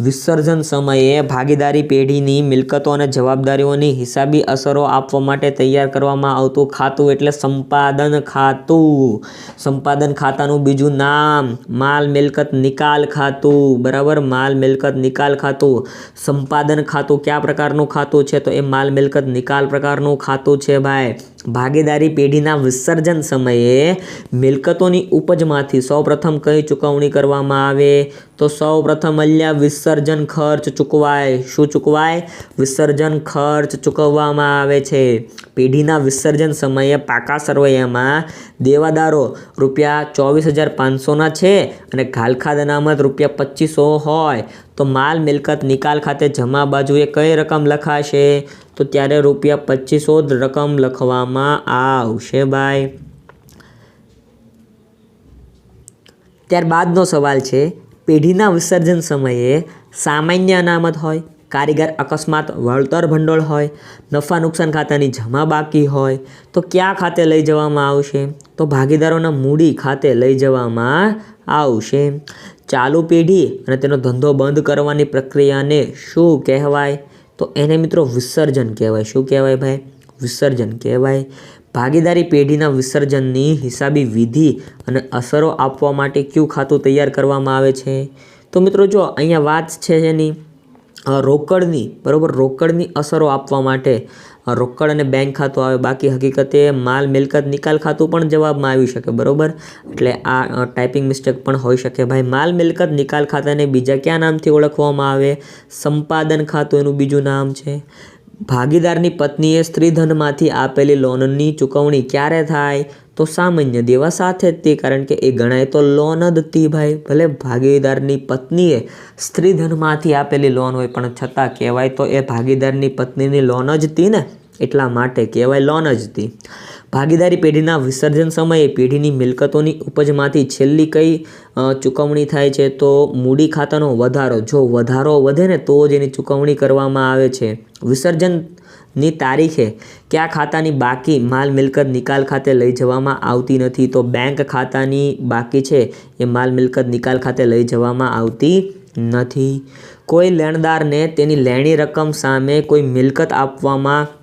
વિસર્જન સમયે ભાગીદારી પેઢીની મિલકતો અને જવાબદારીઓની હિસાબી અસરો આપવા માટે તૈયાર કરવામાં આવતું ખાતું એટલે સંપાદન ખાતું. સંપાદન ખાતાનું બીજું નામ માલ મિલકત નિકાલ ખાતું. ખાતું, બરાબર, માલ મિલકત નિકાલ ખાતું. સંપાદન ખાતું કયા પ્રકારનું ખાતું છે? તો એ માલ મિલકત નિકાલ પ્રકારનું ખાતું છે ભાઈ. ભાગીદારી પેઢીના વિસર્જન સમયે મિલકતોની ઉપજમાંથી સૌપ્રથમ કઈ ચૂકવણી કરવામાં આવે? તો સૌપ્રથમ અલ્યા વિસર્જન ખર્ચ ચૂકવાય. શું ચૂકવાય? વિસર્જન ખર્ચ ચૂકવવામાં આવે છે. પેઢીના વિસર્જન સમયે પાકા સરવૈયામાં દેવાદારો ₹24,500 છે અને ઘાલખાદ અનામત ₹2500 હોય તો માલ મિલકત નિકાલ ખાતે જમા બાજુએ કઈ રકમ લખાશે? તો ત્યારે ₹2500 જ રકમ લખવામાં આવશે ભાઈ. ત્યારબાદનો સવાલ છે, પેઢીના વિસર્જન સમયે સામાન્ય અનામત હોય, કારીગર અકસ્માત વળતર ભંડોળ હોય, નફા નુકસાન ખાતાની જમા બાકી હોય તો કયા ખાતે લઈ જવામાં આવશે? તો ભાગીદારોના મૂડી ખાતે લઈ જવામાં આવશે. ચાલુ પેઢી અને તેનો ધંધો બંધ કરવાની પ્રક્રિયાને શું કહેવાય? તો એને મિત્રો વિસર્જન કહેવાય. શું કહેવાય ભાઈ? વિસર્જન કહેવાય. ભાગીદારી પેઢીના વિસર્જનની હિસાબી વિધિ અને અસરો આપવા માટે કયું ખાતું તૈયાર કરવામાં આવે છે? તો મિત્રો જો અહીંયા વાત છે એની રોકડની, બરાબર, રોકડની અસરો આપવા માટે રોકડ અને બેંક ખાતું આવે. બાકી હકીકતે માલ મિલકત નિકાલ ખાતું પણ જવાબમાં આવી શકે, બરાબર. એટલે આ ટાઈપિંગ મિસ્ટેક પણ હોઈ શકે ભાઈ. માલ મિલકત નિકાલ ખાતાને બીજા કયા નામથી ઓળખવામાં આવે? સંપાદન ખાતું એનું બીજું નામ છે. ભાગીદારની પત્નીએ સ્ત્રીધનમાંથી આપેલી લોનની ચૂકવણી ક્યારે થાય? તો સામાન્ય દેવા સાથે જ તે, કારણ કે એ ગણાય તો લોન જ હતી ભાઈ. ભલે ભાગીદારની પત્નીએ સ્ત્રીધનમાંથી આપેલી લોન હોય પણ છતાં કહેવાય તો એ ભાગીદારની પત્નીની લોન જ હતી ને, એટલા માટે કહેવાય લોન જ હતી. ભાગીદારી પેઢીના વિસર્જન સમયે પેઢીની મિલકતોની ઉપજમાંથી છેલ્લી કઈ ચૂકવણી થાય છે? તો મૂડી ખાતાનો વધારો. જો વધારો વધે ને તો જ એની ચૂકવણી કરવામાં આવે છે. વિસર્જનની તારીખે કયા ખાતાની બાકી માલ મિલકત નિકાલ ખાતે લઈ જવામાં આવતી નથી? તો બેંક ખાતાની બાકી છે એ માલ મિલકત નિકાલ ખાતે લઈ જવામાં આવતી નથી. કોઈ લેણદારને તેની લેણી રકમ સામે કોઈ મિલકત આપવામાં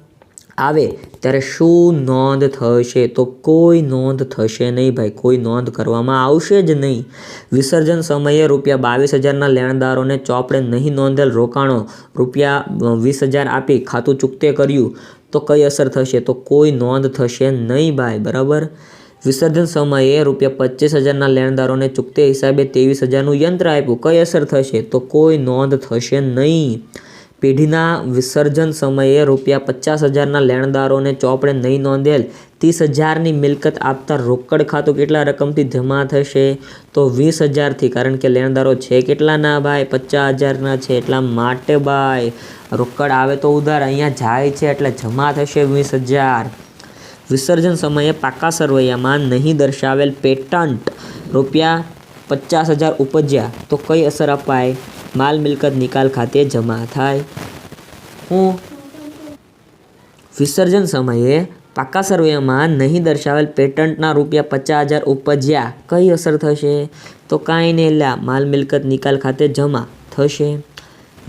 આવે ત્યારે શું નોંધ થશે? તો કોઈ નોંધ થશે નહીં ભાઈ, કોઈ નોંધ કરવામાં આવશે જ નહીં. વિસર્જન સમયે ₹22,000ના લેણદારોને ચોપડે નહીં નોંધેલ રોકાણો ₹20,000 આપી ખાતું ચૂકતે કર્યું તો કઈ અસર થશે? તો કોઈ નોંધ થશે નહીં ભાઈ, બરાબર. વિસર્જન સમયે ₹25,000ના લેણદારોને ચૂકતે હિસાબે ₹23,000નું યંત્ર આપ્યું, કઈ અસર થશે? તો કોઈ નોંધ થશે નહીં. પેઢીના વિસર્જન સમયે ₹50,000ના લેણદારોને ચોપડે નહીં નોંધેલ 30,000ની મિલકત આપતા રોકડ ખાતું કેટલા રકમથી જમા થશે? તો 20,000થી, કારણ કે લેણદારો છે કેટલાના ભાઈ? 50,000ના છે, એટલા માટે ભાઈ રોકડ આવે તો ઉધાર, અહીંયા જાય છે એટલે જમા થશે 20,000. વિસર્જન સમયે પાકા સરવૈયામાં નહીં દર્શાવેલ પેટન્ટ ₹50,000 ઉપજ્યા તો કઈ અસર અપાય? માલ મિલકત નિકાલ ખાતે જમા થાય. વિસર્જન સમયે પાકા સરવૈયામાં નહીં દર્શાવેલ પેટન્ટના ₹50,000 ઉપજ્યા કઈ અસર થશે? તો કાંઈ નહીં, લ્યા માલ મિલકત નિકાલ ખાતે જમા થશે.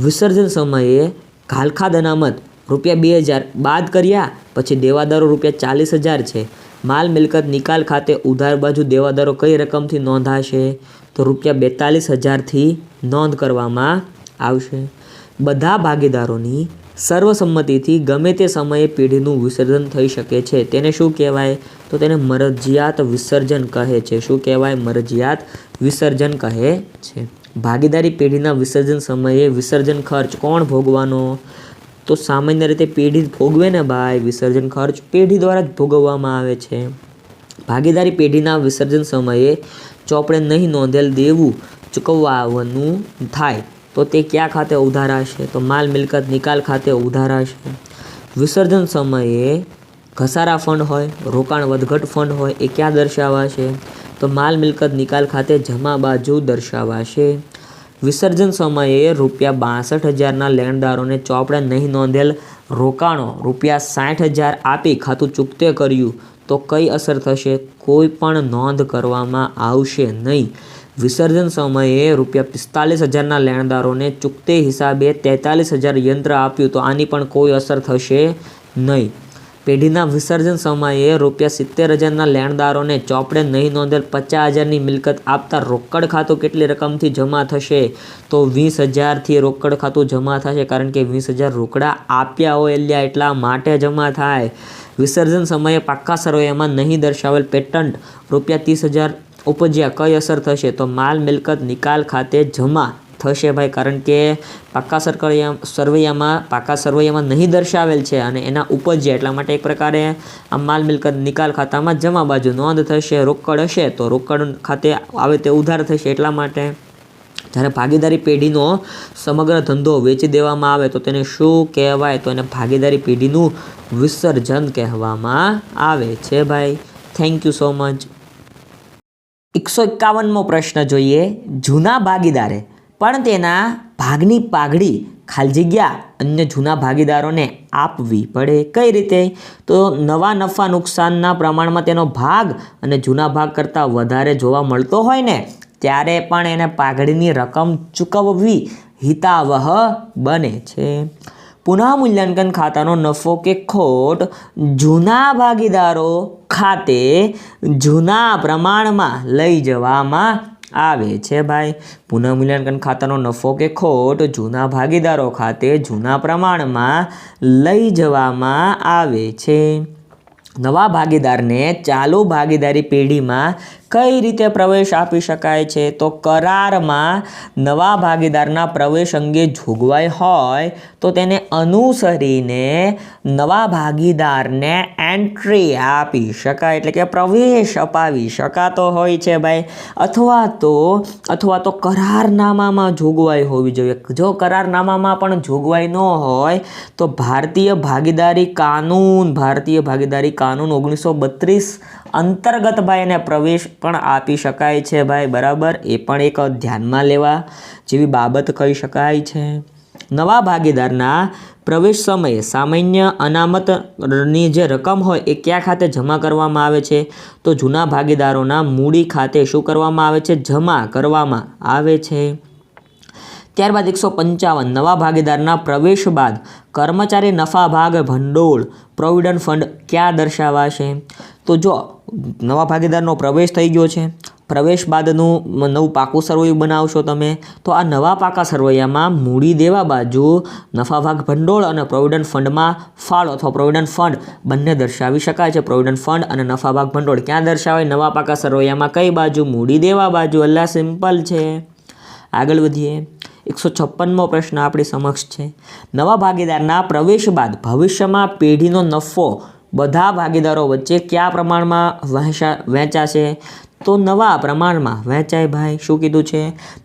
વિસર્જન સમયે ઘાલખાદ અનામત ₹2,000 બાદ કર્યા પછી દેવાદારો ₹40,000 છે. માલ મિલકત નિકાલ ખાતે ઉધાર બાજુ દેવાદારો કઈ રકમથી નોંધાશે? તો ₹42,000થી નોંધ કરવામાં આવશે. બધા ભાગીદારોની સર્વસંમતિથી ગમે તે સમયે પેઢીનું વિસર્જન થઈ શકે છે. તેને શું કહેવાય? તો તેને મરજિયાત વિસર્જન કહે છે. શું કહેવાય? મરજિયાત વિસર્જન કહે છે. ભાગીદારી પેઢીના વિસર્જન સમયે વિસર્જન ખર્ચ કોણ ભોગવાનો? તો સામાન્ય રીતે પેઢી ભોગવે ને ભાઈ. વિસર્જન ખર્ચ પેઢી દ્વારા જ ભોગવવામાં આવે છે. ભાગીદારી પેઢીના વિસર્જન સમયે ચોપડે નહીં નોંધેલ દેવું ચૂકવવાનું થાય તો તે કયા ખાતે ઉધારાશે? તો માલ મિલકત નિકાલ ખાતે ઉધારાશે. વિસર્જન સમયે ઘસારા ફંડ હોય, રોકાણ વધઘટ ફંડ હોય, એ ક્યાં દર્શાવાશે? તો માલ મિલકત નિકાલ ખાતે જમા બાજુ દર્શાવાશે. વિસર્જન સમયે ₹62,000ના લેણદારોને ચોપડે નહીં નોંધેલ રોકાણો ₹60,000 આપી ખાતું ચૂકતે કર્યું તો કઈ અસર થશે? કોઈ પણ નોંધ કરવામાં આવશે નહીં. વિસર્જન સમયે ₹45,000ના લેણદારોને ચૂકતે હિસાબે 43,000 યંત્ર આપ્યું તો આની પણ કોઈ અસર થશે નહીં. પેઢીના વિસર્જન સમયે ₹70,000ના લેણદારોને ચોપડે નહીં નોંધેલ 50,000ની મિલકત આપતા રોકડ ખાતું કેટલી રકમથી જમા થશે? તો 20,000થી રોકડ ખાતું જમા થશે, કારણ કે 20,000 રોકડા આપ્યા હોય એટલા માટે જમા થાય. વિસર્જન સમયે પાક્કા સરવૈયામાં નહીં દર્શાવેલ પેટન્ટ ₹30,000 ઉપજ્યા કઈ અસર થશે? તો માલ મિલકત નિકાલ ખાતે જમા થશે ભાઈ, કારણ કે પાક્કા સરવૈયામાં નહીં દર્શાવેલ છે અને એના ઉપજ્યા, એટલા માટે એક પ્રકારે આ માલ મિલકત નિકાલ ખાતામાં જમા બાજુ નોંધ થશે. રોકડ હશે તો રોકડ ખાતે આવે તે ઉધાર થશે. એટલા માટે જ્યારે ભાગીદારી પેઢીનો સમગ્ર ધંધો વેચી દેવામાં આવે તો તેને શું કહેવાય? તો એને ભાગીદારી પેઢીનું વિસર્જન કહેવામાં આવે છે ભાઈ. Thank you so much. 151મો પ્રશ્ન જોઈએ. જૂના ભાગીદારે પણ તેના ભાગની પાઘડી ખાલી જગ્યા અન્ય જૂના ભાગીદારોને આપવી પડે. કઈ રીતે? તો નવા નફા નુકસાનના પ્રમાણમાં તેનો ભાગ અને જૂના ભાગ કરતાં વધારે જોવા મળતો હોય ને ત્યારે પણ એને પાઘડીની રકમ ચૂકવવી હિતાવહ બને છે. પુનઃમૂલ્યાંકન ખાતાનો નફો કે ખોટ જૂના ભાગીદારો ખાતે જૂના પ્રમાણમાં લઈ જવામાં આવે છે ભાઈ. પુનઃમૂલ્યાંકન ખાતાનો નફો કે ખોટ જૂના ભાગીદારો ખાતે જૂના પ્રમાણમાં લઈ જવામાં આવે છે. નવા ભાગીદારને ચાલુ ભાગીદારી પેઢીમાં કઈ રીતે પ્રવેશ આપી શકાય છે? તો કરારમાં નવા ભાગીદારના પ્રવેશ અંગે જોગવાઈ હોય તો તેને અનુસરીને નવા ભાગીદારને એન્ટ્રી આપી શકાય, એટલે કે પ્રવેશ અપાવી શકાતો હોય છે ભાઈ. અથવા તો કરારનામામાં જોગવાઈ હોવી જોઈએ. જો કરારનામામાં પણ જોગવાઈ ન હોય તો ભારતીય ભાગીદારી કાનૂન 1932 અંતર્ગત ભાઈ એને પ્રવેશ પણ આપી શકાય છે ભાઈ. બરાબર, એ પણ એક ધ્યાનમાં લેવા જેવી બાબત કહી શકાય છે. નવા ભાગીદારના પ્રવેશ સમયે સામાન્ય અનામતની જે રકમ હોય એ કયા ખાતે જમા કરવામાં આવે છે? તો જૂના ભાગીદારોના મૂડી ખાતે શું કરવામાં આવે છે? જમા કરવામાં આવે છે. ત્યારબાદ 155 નવા ભાગીદારના પ્રવેશ બાદ કર્મચારી નફા ભાગ ભંડોળ પ્રોવિડન્ટ ફંડ ક્યાં દર્શાવાશે? તો જો નવા ભાગીદારનો પ્રવેશ થઈ ગયો છે, પ્રવેશ બાદનું નવું પાકું સરવૈયું બનાવશો તમે, તો આ નવા પાકા સરવૈયામાં મૂડી દેવા બાજુ નફા ભાગ ભંડોળ અને પ્રોવિડન્ટ ફંડમાં ફાળો અથવા પ્રોવિડન્ટ ફંડ બંને દર્શાવી શકાય છે. પ્રોવિડન્ટ ફંડ અને નફા ભાગ ભંડોળ ક્યાં દર્શાવાય? નવા પાકા સરવૈયામાં કઈ બાજુ? મૂડી દેવા બાજુ. અલ્લા સિમ્પલ છે. આગળ વધીએ. 156મો પ્રશ્ન આપણી સમક્ષ છે. નવા ભાગીદારના પ્રવેશ બાદ ભવિષ્યમાં પેઢીનો નફો બધા ભાગીદારો વચ્ચે કયા પ્રમાણમાં વહેંચાશે? તો નવા પ્રમાણમાં વહેંચાય ભાઈ. શું કીધું છે?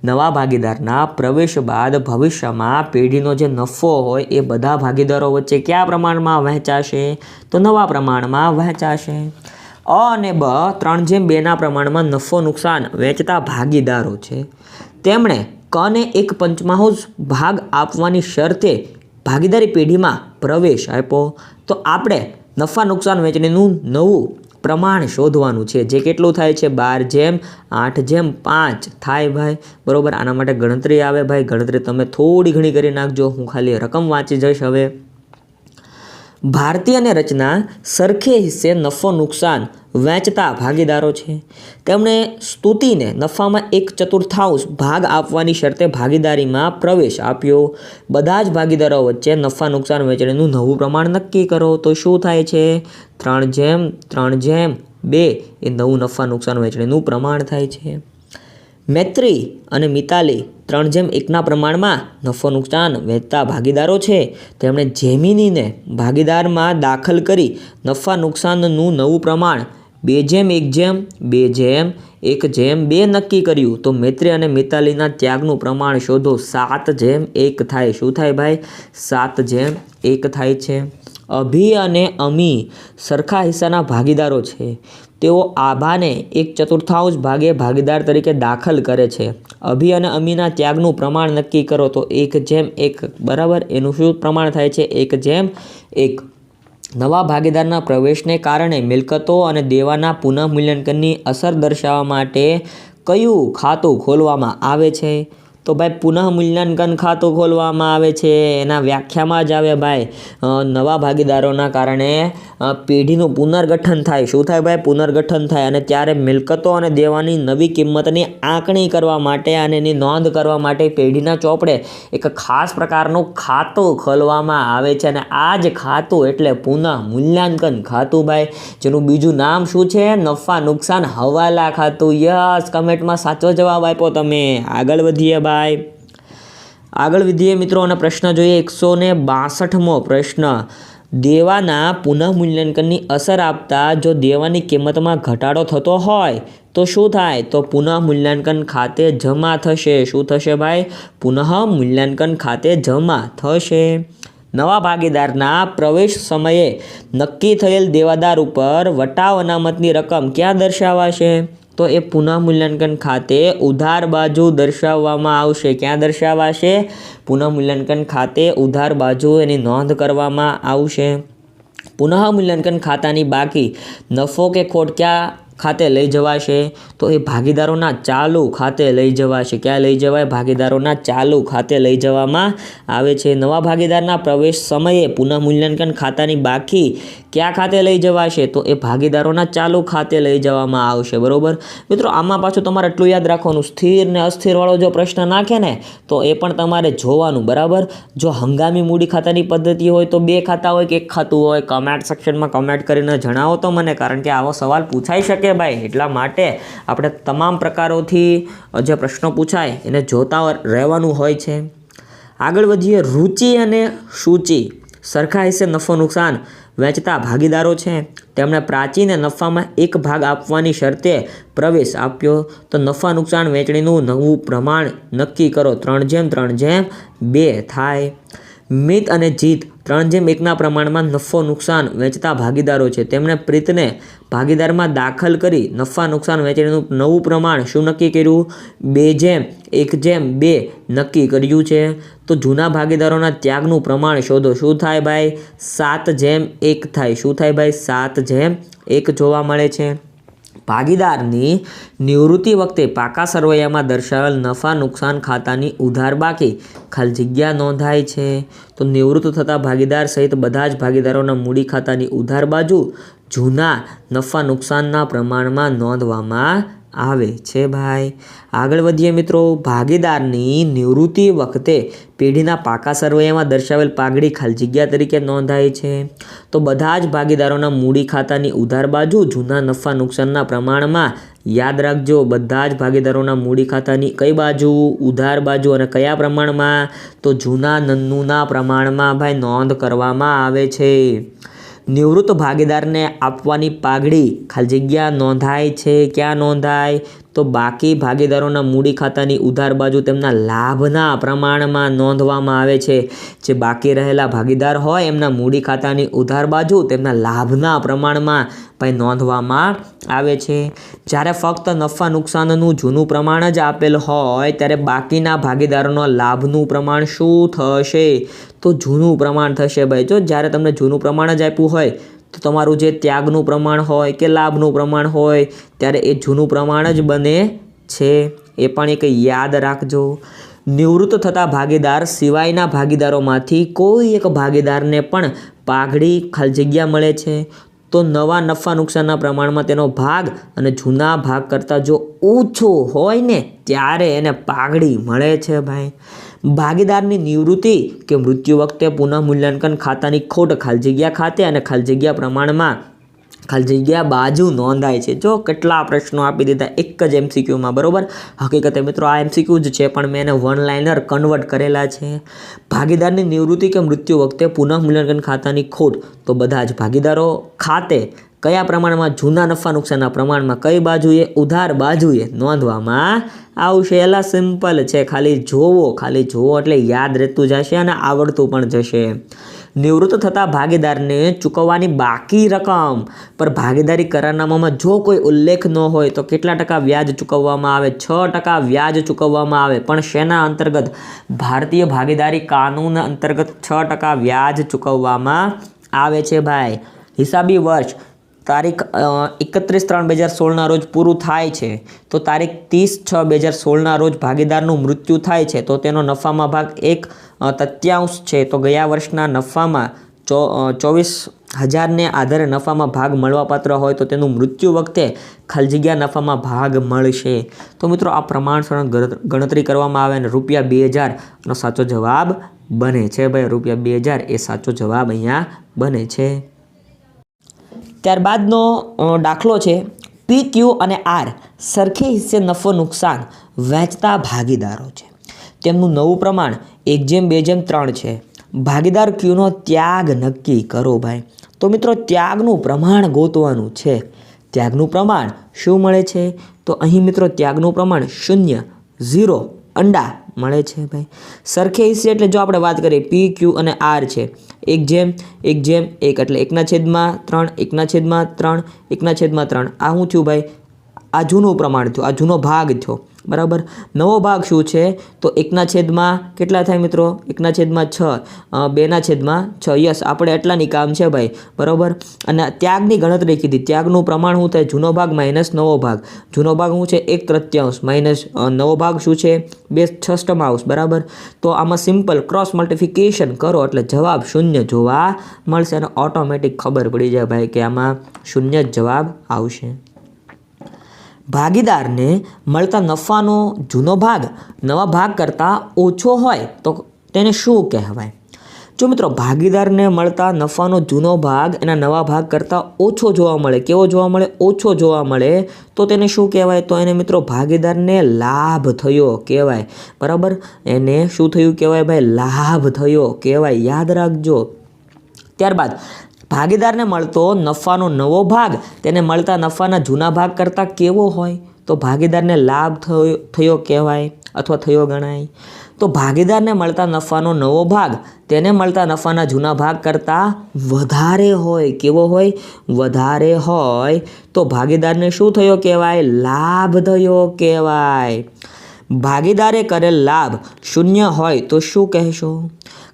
નવા ભાગીદારના પ્રવેશ બાદ ભવિષ્યમાં પેઢીનો જે નફો હોય એ બધા ભાગીદારો વચ્ચે કયા પ્રમાણમાં વહેંચાશે? તો નવા પ્રમાણમાં વહેંચાશે. અ અને બ 3/2ના પ્રમાણમાં નફો નુકસાન વહેંચતા ભાગીદારો છે. તેમણે કને 1/5 ભાગ આપવાની શરતે ભાગીદારી પેઢીમાં પ્રવેશ આપ્યો. તો આપણે નફા નુકસાન વહેંચણીનું નવું પ્રમાણ શોધવાનું છે, જે કેટલું થાય છે? 12/8/5 થાય ભાઈ. બરાબર, આના માટે ગણતરી આવે ભાઈ. ગણતરી તમે થોડી ઘણી કરી નાખજો, હું ખાલી રકમ વાંચી જઈશ. હવે ભારતીય અને રચના સરખે હિસ્સે નફો નુકસાન વહેંચતા ભાગીદારો છે. તેમણે સ્તુતિને નફામાં 1/4 ભાગ આપવાની શરતે ભાગીદારીમાં પ્રવેશ આપ્યો. બધા જ ભાગીદારો વચ્ચે નફા નુકસાન વહેંચણીનું નવું પ્રમાણ નક્કી કરો. તો શું થાય છે? 3/3/2 એ નવું નફા નુકસાન વહેંચણીનું પ્રમાણ થાય છે. મૈત્રી અને મિતાલી 3/1ના પ્રમાણમાં નફો નુકસાન વહેંચતા ભાગીદારો છે. તેમણે જેમિનીને ભાગીદારમાં દાખલ કરી નફા નુકસાનનું નવું પ્રમાણ 2/1/2/1/2 નક્કી કર્યું. તો મૈત્રી અને મિતાલીના ત્યાગનું પ્રમાણ શોધો. 7/1 થાય. શું થાય ભાઈ? 7/1 થાય છે. અભી અને અમી સરખા હિસ્સાના ભાગીદારો છે. તેઓ આભાને 1/4 ભાગે ભાગીદાર તરીકે દાખલ કરે છે. અભી અને અમીના ત્યાગનું પ્રમાણ નક્કી કરો. તો 1/1. બરાબર, એનું શું પ્રમાણ થાય છે? 1/1. નવા ભાગીદારના પ્રવેશને કારણે મિલકતો અને દેવાના પુનઃમૂલ્યાંકનની અસર દર્શાવવા માટે કયું ખાતું ખોલવામાં આવે છે? તો ભાઈ પુનઃ મૂલ્યાંકન ખાતું ખોલવામાં આવે છે. એના વ્યાખ્યામાં જ આવે ભાઈ નવા ભાગીદારોના કારણે પેઢીનું પુનર્ગઠન થાય. શું થાય ભાઈ? પુનર્ગઠન થાય. અને ત્યારે મિલકતો અને દેવાની નવી કિંમતની આંકણી કરવા માટે અને એની નોંધ કરવા માટે પેઢીના ચોપડે એક ખાસ પ્રકારનું ખાતું ખોલવામાં આવે છે. અને આ જ ખાતું એટલે પુનઃ મૂલ્યાંકન ખાતું ભાઈ, જેનું બીજું નામ શું છે? નફા નુકસાન હવાલા ખાતું. યસ, કમેન્ટમાં સાચો જવાબ આપ્યો તમે. આગળ વધીએ ભાઈ, આગળ વધીએ મિત્રો અને પ્રશ્ન જોઈએ 162મો પ્રશ્ન. દેવાના પુનઃ મૂલ્યાંકનની અસર આપતા જો દેવાની કિંમતમાં ઘટાડો થતો હોય તો શું થાય? તો પુનઃ મૂલ્યાંકન ખાતે જમા થશે. શું થશે ભાઈ? પુનઃ મૂલ્યાંકન ખાતે જમા થશે. નવા ભાગીદારના પ્રવેશ સમયે નક્કી થયેલ દેવાદાર ઉપર વટાવ અનામતની રકમ ક્યાં દર્શાવાશે? તો એ પુનઃ મૂલ્યાંકન ખાતે ઉધાર બાજુ દર્શાવવામાં આવશે. ક્યાં દર્શાવાશે? પુનઃ મૂલ્યાંકન ખાતે ઉધાર બાજુ એની નોંધ કરવામાં આવશે. પુનઃ મૂલ્યાંકન ખાતાની બાકી નફો કે ખોટ ક્યાં ખાતે લઈ જવાશે? તો એ ભાગીદારોના ચાલુ ખાતે લઈ જવાશે. ક્યાં લઈ જવાય? ભાગીદારોના ચાલુ ખાતે લઈ જવામાં આવે છે. નવા ભાગીદારના પ્રવેશ સમયે પુનઃ મૂલ્યાંકન ખાતાની બાકી ક્યાં ખાતે લઈ જવાશે? તો એ ભાગીદારોના ચાલુ ખાતે લઈ જવામાં આવશે. બરોબર મિત્રો, આમાં પાછું તમારે એટલું યાદ રાખવાનું, સ્થિર ને અસ્થિરવાળો જો પ્રશ્ન નાખે ને તો એ પણ તમારે જોવાનું. બરાબર, જો હંગામી મૂડી ખાતાની પદ્ધતિ હોય તો 2 ખાતા હોય કે 1 ખાતું હોય? કમેન્ટ સેક્શનમાં કમેન્ટ કરીને જણાવો તો મને, કારણ કે આવો સવાલ પૂછાઈ શકે ભાઈ. એટલા માટે આપણે તમામ પ્રકારોથી જે પ્રશ્નો પૂછાય એને જોતા રહેવાનું હોય છે. આગળ વધીએ, રુચિ અને સૂચિ સરખા હિસ્સે નફો નુકસાન વહેંચતા ભાગીદારો છે. તેમણે પ્રાચીને નફામાં એક ભાગ આપવાની શરતે પ્રવેશ આપ્યો તો નફા નુકસાન વહેંચણીનું નવું પ્રમાણ નક્કી કરો. 3:3:2 થાય. મિત અને જીત 3:1ના પ્રમાણમાં નફો નુકસાન વહેંચતા ભાગીદારો છે. તેમણે પ્રીતને ભાગીદારમાં દાખલ કરી નફા નુકસાન વહેંચણીનું નવું પ્રમાણ શું નક્કી કર્યું? 2:1:2 નક્કી કર્યું છે. તો જૂના ભાગીદારોના ત્યાગનું પ્રમાણ શોધો. શું થાય ભાઈ? 7:1 થાય. શું થાય ભાઈ? 7:1 જોવા મળે છે. ભાગીદારની નિવૃત્તિ વખતે પાકા સરવૈયામાં દર્શાવેલ નફા નુકસાન ખાતાની ઉધાર બાકી ખાલી જગ્યા નોંધાય છે. તો નિવૃત્ત થતા ભાગીદાર સહિત બધા જ ભાગીદારોના મૂડી ખાતાની ઉધાર બાજુ જૂના નફા નુકસાનના પ્રમાણમાં નોંધવામાં આવે છે ભાઈ. આગળ વધીએ મિત્રો, ભાગીદારની નિવૃત્તિ વખતે પેઢીના પાકા સરવૈયામાં દર્શાવેલ પાઘડી ખાલી જગ્યા તરીકે નોંધાય છે. તો બધા જ ભાગીદારોના મૂડી ખાતાની ઉધાર બાજુ જૂના નફા નુકસાનના પ્રમાણમાં, યાદ રાખજો, બધા જ ભાગીદારોના મૂડી ખાતાની કઈ બાજુ? ઉધાર બાજુ. અને કયા પ્રમાણમાં? તો જૂના નન્નુના પ્રમાણમાં ભાઈ નોંધ કરવામાં આવે છે. નિવૃત્ત ભાગીદારને આપવાની પાઘડી ખાલી જગ્યા નોંધાય છે. ક્યાં નોંધાય? તો બાકી ભાગીદારોના મૂડી ખાતાની ઉધાર બાજુ તેમના લાભના પ્રમાણમાં નોંધવામાં આવે છે. જે બાકી રહેલા ભાગીદાર હોય એમના મૂડી ખાતાની ઉધાર બાજુ તેમના લાભના પ્રમાણમાં ભાઈ નોંધવામાં આવે છે. જ્યારે ફક્ત નફા નુકસાનનું જૂનું પ્રમાણ જ આપેલ હોય ત્યારે બાકીના ભાગીદારોના લાભનું પ્રમાણ શું થશે? તો જૂનું પ્રમાણ થશે ભાઈ. જો જ્યારે તમને જૂનું પ્રમાણ જ આપ્યું હોય તો તમારું જે ત્યાગનું પ્રમાણ હોય કે લાભનું પ્રમાણ હોય ત્યારે એ જૂનું પ્રમાણ જ બને છે. એ પણ એક યાદ રાખજો. નિવૃત્ત થતા ભાગીદાર સિવાયના ભાગીદારોમાંથી કોઈ એક ભાગીદારને પણ પાઘડી ખાલી જગ્યા મળે છે તો નવા નફા નુકસાનના પ્રમાણમાં તેનો ભાગ અને જૂના ભાગ કરતાં જો ઓછો હોય ને ત્યારે એને પાઘડી મળે છે ભાઈ. ભાગીદારની નિવૃત્તિ કે મૃત્યુ વખતે પુનઃ મૂલ્યાંકન ખાતાની ખોટ ખાલી જગ્યા ખાતે અને ખાલી જગ્યા પ્રમાણમાં ખાલી જગ્યા બાજુ નોંધાય છે. જો કેટલા પ્રશ્નો આપી દીધા એક જ MCQમાં. બરાબર, હકીકતે મિત્રો આ MCQ જ છે પણ મેં એને 1 લાઇનર કન્વર્ટ કરેલા છે. ભાગીદારની નિવૃત્તિ કે મૃત્યુ વખતે પુનઃ મૂલ્યાંકન ખાતાની ખોટ તો બધા જ ભાગીદારો ખાતે કયા પ્રમાણમાં? જૂના નફા નુકસાનના પ્રમાણમાં કઈ બાજુએ? ઉધાર બાજુએ નોંધવામાં આવશે. એલા સિમ્પલ છે, ખાલી જોવો એટલે યાદ રહેતું જશે અને આવડતું પણ જશે. નિવૃત્ત થતા ભાગીદારને ચૂકવવાની બાકી રકમ પર ભાગીદારી કરારનામામાં જો કોઈ ઉલ્લેખ ન હોય તો કેટલા ટકા વ્યાજ ચૂકવવામાં આવે? 6% વ્યાજ ચૂકવવામાં આવે. પણ શેના અંતર્ગત? ભારતીય ભાગીદારી કાનૂન અંતર્ગત 6% વ્યાજ ચૂકવવામાં આવે છે ભાઈ. હિસાબી વર્ષ તારીખ 31/3/2016 રોજ પૂરું થાય છે, તો તારીખ 30/6/2016 રોજ ભાગીદારનું મૃત્યુ થાય છે, તો તેનો નફામાં ભાગ 1/3 છે. તો ગયા વર્ષના નફામાં 24,000ને આધારે નફામાં ભાગ મળવાપાત્ર હોય તો તેનું મૃત્યુ વખતે ખાલી જગ્યા નફામાં ભાગ મળશે. તો મિત્રો આ પ્રમાણસર ગણતરી કરવામાં આવે અને ₹2,000નો સાચો જવાબ બને છે. ભાઈ ₹2,000 એ સાચો જવાબ અહીંયા બને છે. ત્યારબાદનો દાખલો છે પી, ક્યુ અને આર સરખે હિસ્સે નફો નુકસાન વહેંચતા ભાગીદારો છે. તેમનું નવું પ્રમાણ 1:2:3 છે. ભાગીદાર ક્યુનો ત્યાગ નક્કી કરો. ભાઈ તો મિત્રો ત્યાગનું પ્રમાણ ગોતવાનું છે. ત્યાગનું પ્રમાણ શું મળે છે? તો અહીં મિત્રો ત્યાગનું પ્રમાણ 0, 0 અંડા મળે છે. ભાઈ સરખે હિસ્સે એટલે જો આપણે વાત કરીએ પી, ક્યુ અને આર છે 1:1:1 એટલે 1/3, 1/3, 1/3. આ શું થયું ભાઈ? આ જૂનું પ્રમાણ થયું, આ જૂનો ભાગ થયો, બરાબર. નવો ભાગ શું છે? તો 1/, કેટલા થાય મિત્રો? 1/6, 2/6. યસ, આપણે એટલાની કામ છે ભાઈ, બરાબર. અને ત્યાગની ગણતરી કીધી. ત્યાગનું પ્રમાણ શું થાય? જૂનો ભાગ માઇનસ નવો ભાગ. જૂનો ભાગ શું છે? 1/3 માઇનસ નવો ભાગ શું છે? 2/6, બરાબર. તો આમાં સિમ્પલ ક્રોસ મલ્ટિફિકેશન કરો એટલે જવાબ 0 જોવા મળશે અને ઓટોમેટિક ખબર પડી જાય ભાઈ કે આમાં 0 જ જવાબ આવશે. ભાગીદારને મળતા નફાનો જૂનો ભાગ નવા ભાગ કરતાં ઓછો હોય તો તેને શું કહેવાય? જો મિત્રો ભાગીદારને મળતા નફાનો જૂનો ભાગ એના નવા ભાગ કરતાં ઓછો જોવા મળે. કેવો જોવા મળે? ઓછો જોવા મળે તો તેને શું કહેવાય? તો એને મિત્રો ભાગીદારને લાભ થયો કહેવાય, બરાબર. એને શું થયું કહેવાય ભાઈ? લાભ થયો કહેવાય, યાદ રાખજો. ત્યારબાદ ભાગીદારને મળતો નફાનો નવો ભાગ તેને મળતા નફાના જૂના ભાગ કરતાં કેવો હોય? તો ભાગીદારને લાભ થયો કહેવાય અથવા થયો ગણાય. તો ભાગીદારને મળતા નફાનો નવો ભાગ તેને મળતા નફાના જૂના ભાગ કરતાં વધારે હોય. કેવો હોય? વધારે હોય તો ભાગીદારને શું થયો કહેવાય? લાભ થયો કહેવાય. ભાગીદારે કરેલ લાભ 0 હોય તો શું કહેશો?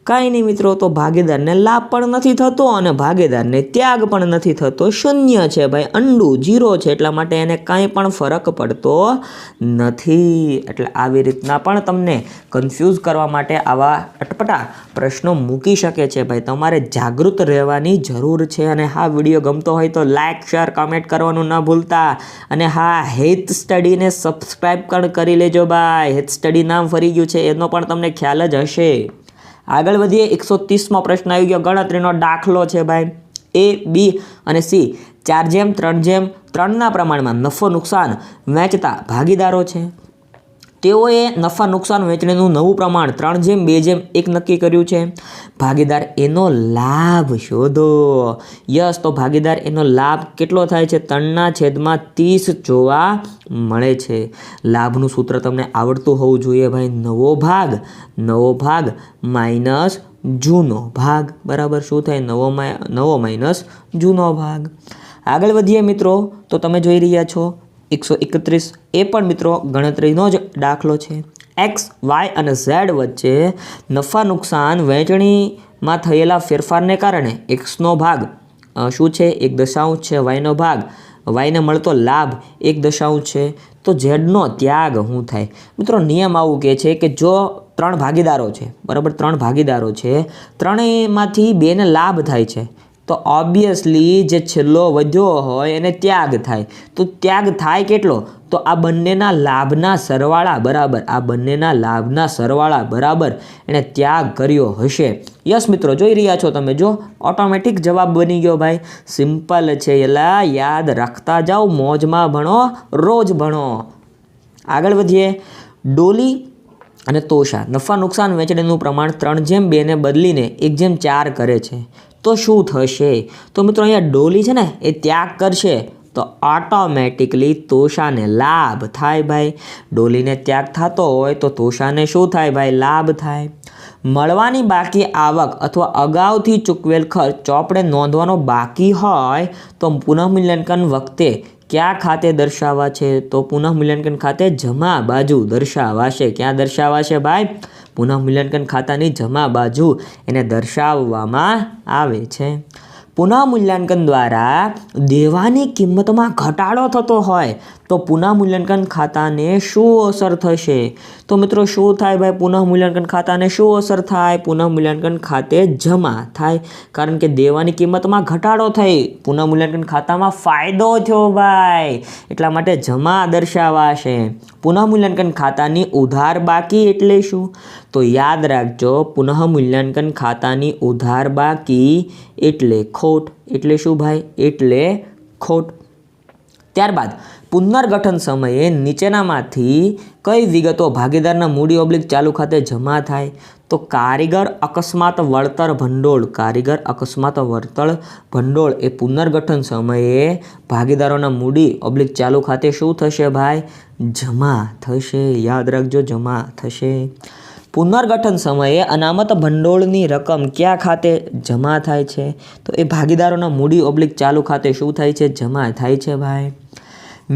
કાંઈ નહીં મિત્રો, તો ભાગીદારને લાભ પણ નથી થતો અને ભાગીદારને ત્યાગ પણ નથી થતો. 0 છે ભાઈ, અંડું 0 છે, એટલા માટે એને કાંઈ પણ ફરક પડતો નથી. એટલે આવી રીતના પણ તમને કન્ફ્યુઝ કરવા માટે આવા અટપટા પ્રશ્નો મૂકી શકે છે. ભાઈ તમારે જાગૃત રહેવાની જરૂર છે. અને હા, વિડીયો ગમતો હોય તો લાઇક, શેર, કમેન્ટ કરવાનું ન ભૂલતા. અને હા, હેત સ્ટડીને સબસ્ક્રાઈબ પણ કરી લેજો ભાઈ. હેત સ્ટડી નામ ફરી ગયું છે એનો પણ તમને ખ્યાલ જ હશે. આગળ વધીએ. 130મો પ્રશ્ન આવી ગયો. ગણતરીનો દાખલો છે ભાઈ. A, B અને C 4:3:3 પ્રમાણમાં નફો નુકસાન વહેંચતા ભાગીદારો છે. તેઓએ નફા નુકસાન વહેંચણીનું નવું પ્રમાણ 3:2:1 નક્કી કર્યું છે. ભાગીદાર એનો લાભ શોધો. યસ, તો ભાગીદાર એનો લાભ કેટલો થાય છે? 3/30 જોવા મળે છે. લાભનું સૂત્ર તમને આવડતું હોવું જોઈએ ભાઈ. નવો ભાગ માઇનસ જૂનો ભાગ, બરાબર. શું થાય? નવો માઇનસ જૂનો ભાગ. આગળ વધીએ મિત્રો. તો તમે જોઈ રહ્યા છો 131. એ પણ મિત્રો ગણતરીનો જ દાખલો છે. X, Y અને Z વચ્ચે નફા નુકસાન વહેંચણીમાં થયેલા ફેરફારને કારણે Xનો ભાગ શું છે? 1 છે. Yનો ભાગ, Yને મળતો લાભ 1 છે. તો Zનો ત્યાગ શું થાય? મિત્રો નિયમ આવું કહે છે કે જો 3 ભાગીદારો છે, બરાબર, 3 ભાગીદારો છે, ત્રણેયમાંથી 2ને લાભ થાય છે, તો ઓબ્વિયસલી જે છેલ્લો વધ્યો હોય એને ત્યાગ થાય. તો ત્યાગ થાય કેટલો? તો આ બંનેના લાભના સરવાળા બરાબર, આ બંનેના લાભના સરવાળા બરાબર એણે ત્યાગ કર્યો હશે. યસ મિત્રો, જોઈ રહ્યા છો તમે. જો ઓટોમેટિક જવાબ બની ગયો ભાઈ. સિમ્પલ છે, એલા યાદ રાખતા જાઓ. મોજમાં ભણો, રોજ ભણો. આગળ વધીએ. ડોલી અને તોષા નફા નુકસાન વહેંચણીનું પ્રમાણ 3:2 બદલીને 1:4 કરે છે. તો શું થશે? તો મિત્રો અહીંયા ડોલી છે ને એ ત્યાગ કરશે તો ઓટોમેટિકલી તોષાને લાભ થાય ભાઈ. ડોલીને ત્યાગ થતો હોય તો તોષાને શું થાય ભાઈ? લાભ થાય. મળવાની બાકી આવક અથવા અગાઉથી ચૂકવેલ ખર્ચ જો આપણે નોંધવાનો બાકી હોય તો પુનઃમૂલ્યાંકન વખતે કયા ખાતે દર્શાવવા છે? તો પુનઃમૂલ્યાંકન ખાતે જમા બાજુ દર્શાવાશે. ક્યાં દર્શાવાશે ભાઈ? પુનઃમૂલ્યાંકન ખાતાની જમા બાજુ એને દર્શાવવામાં આવે છે. પુનઃમૂલ્યાંકન દ્વારા દેવાની કિંમતમાં ઘટાડો થતો હોય તો પુનઃમૂલ્યાંકન ખાતાને શું અસર થશે? તો મિત્રો શું થાય ભાઈ? પુનઃમૂલ્યાંકન ખાતાને શું અસર થાય? પુનઃમૂલ્યાંકન ખાતે જમા થાય, કારણ કે દેવાની કિંમતમાં ઘટાડો થઈ, પુનઃમૂલ્યાંકન ખાતામાં ફાયદો થયો ભાઈ, એટલા માટે જમા દર્શાવાશે. પુનઃમૂલ્યાંકન ખાતાની ઉધાર બાકી એટલે શું? તો યાદ રાખજો, પુનઃમૂલ્યાંકન ખાતાની ઉધાર બાકી એટલે ખોટ. એટલે શું ભાઈ? એટલે ખોટ. ત્યારબાદ પુનર્ગઠન સમયે નીચેનામાંથી કઈ વિગતો ભાગીદારના મૂડી / ચાલુ ખાતે જમા થાય? તો કારીગર અકસ્માત વળતર ભંડોળ. કારીગર અકસ્માત વળતર ભંડોળ એ પુનર્ગઠન સમયે ભાગીદારોના મૂડી / ચાલુ ખાતે શું થશે ભાઈ? જમા થશે. યાદ રાખજો, જમા થશે. પુનર્ગઠન સમયે અનામત ભંડોળની રકમ કયા ખાતે જમા થાય છે? તો એ ભાગીદારોના મૂડી / ચાલુ ખાતે શું થાય છે? જમા થાય છે ભાઈ.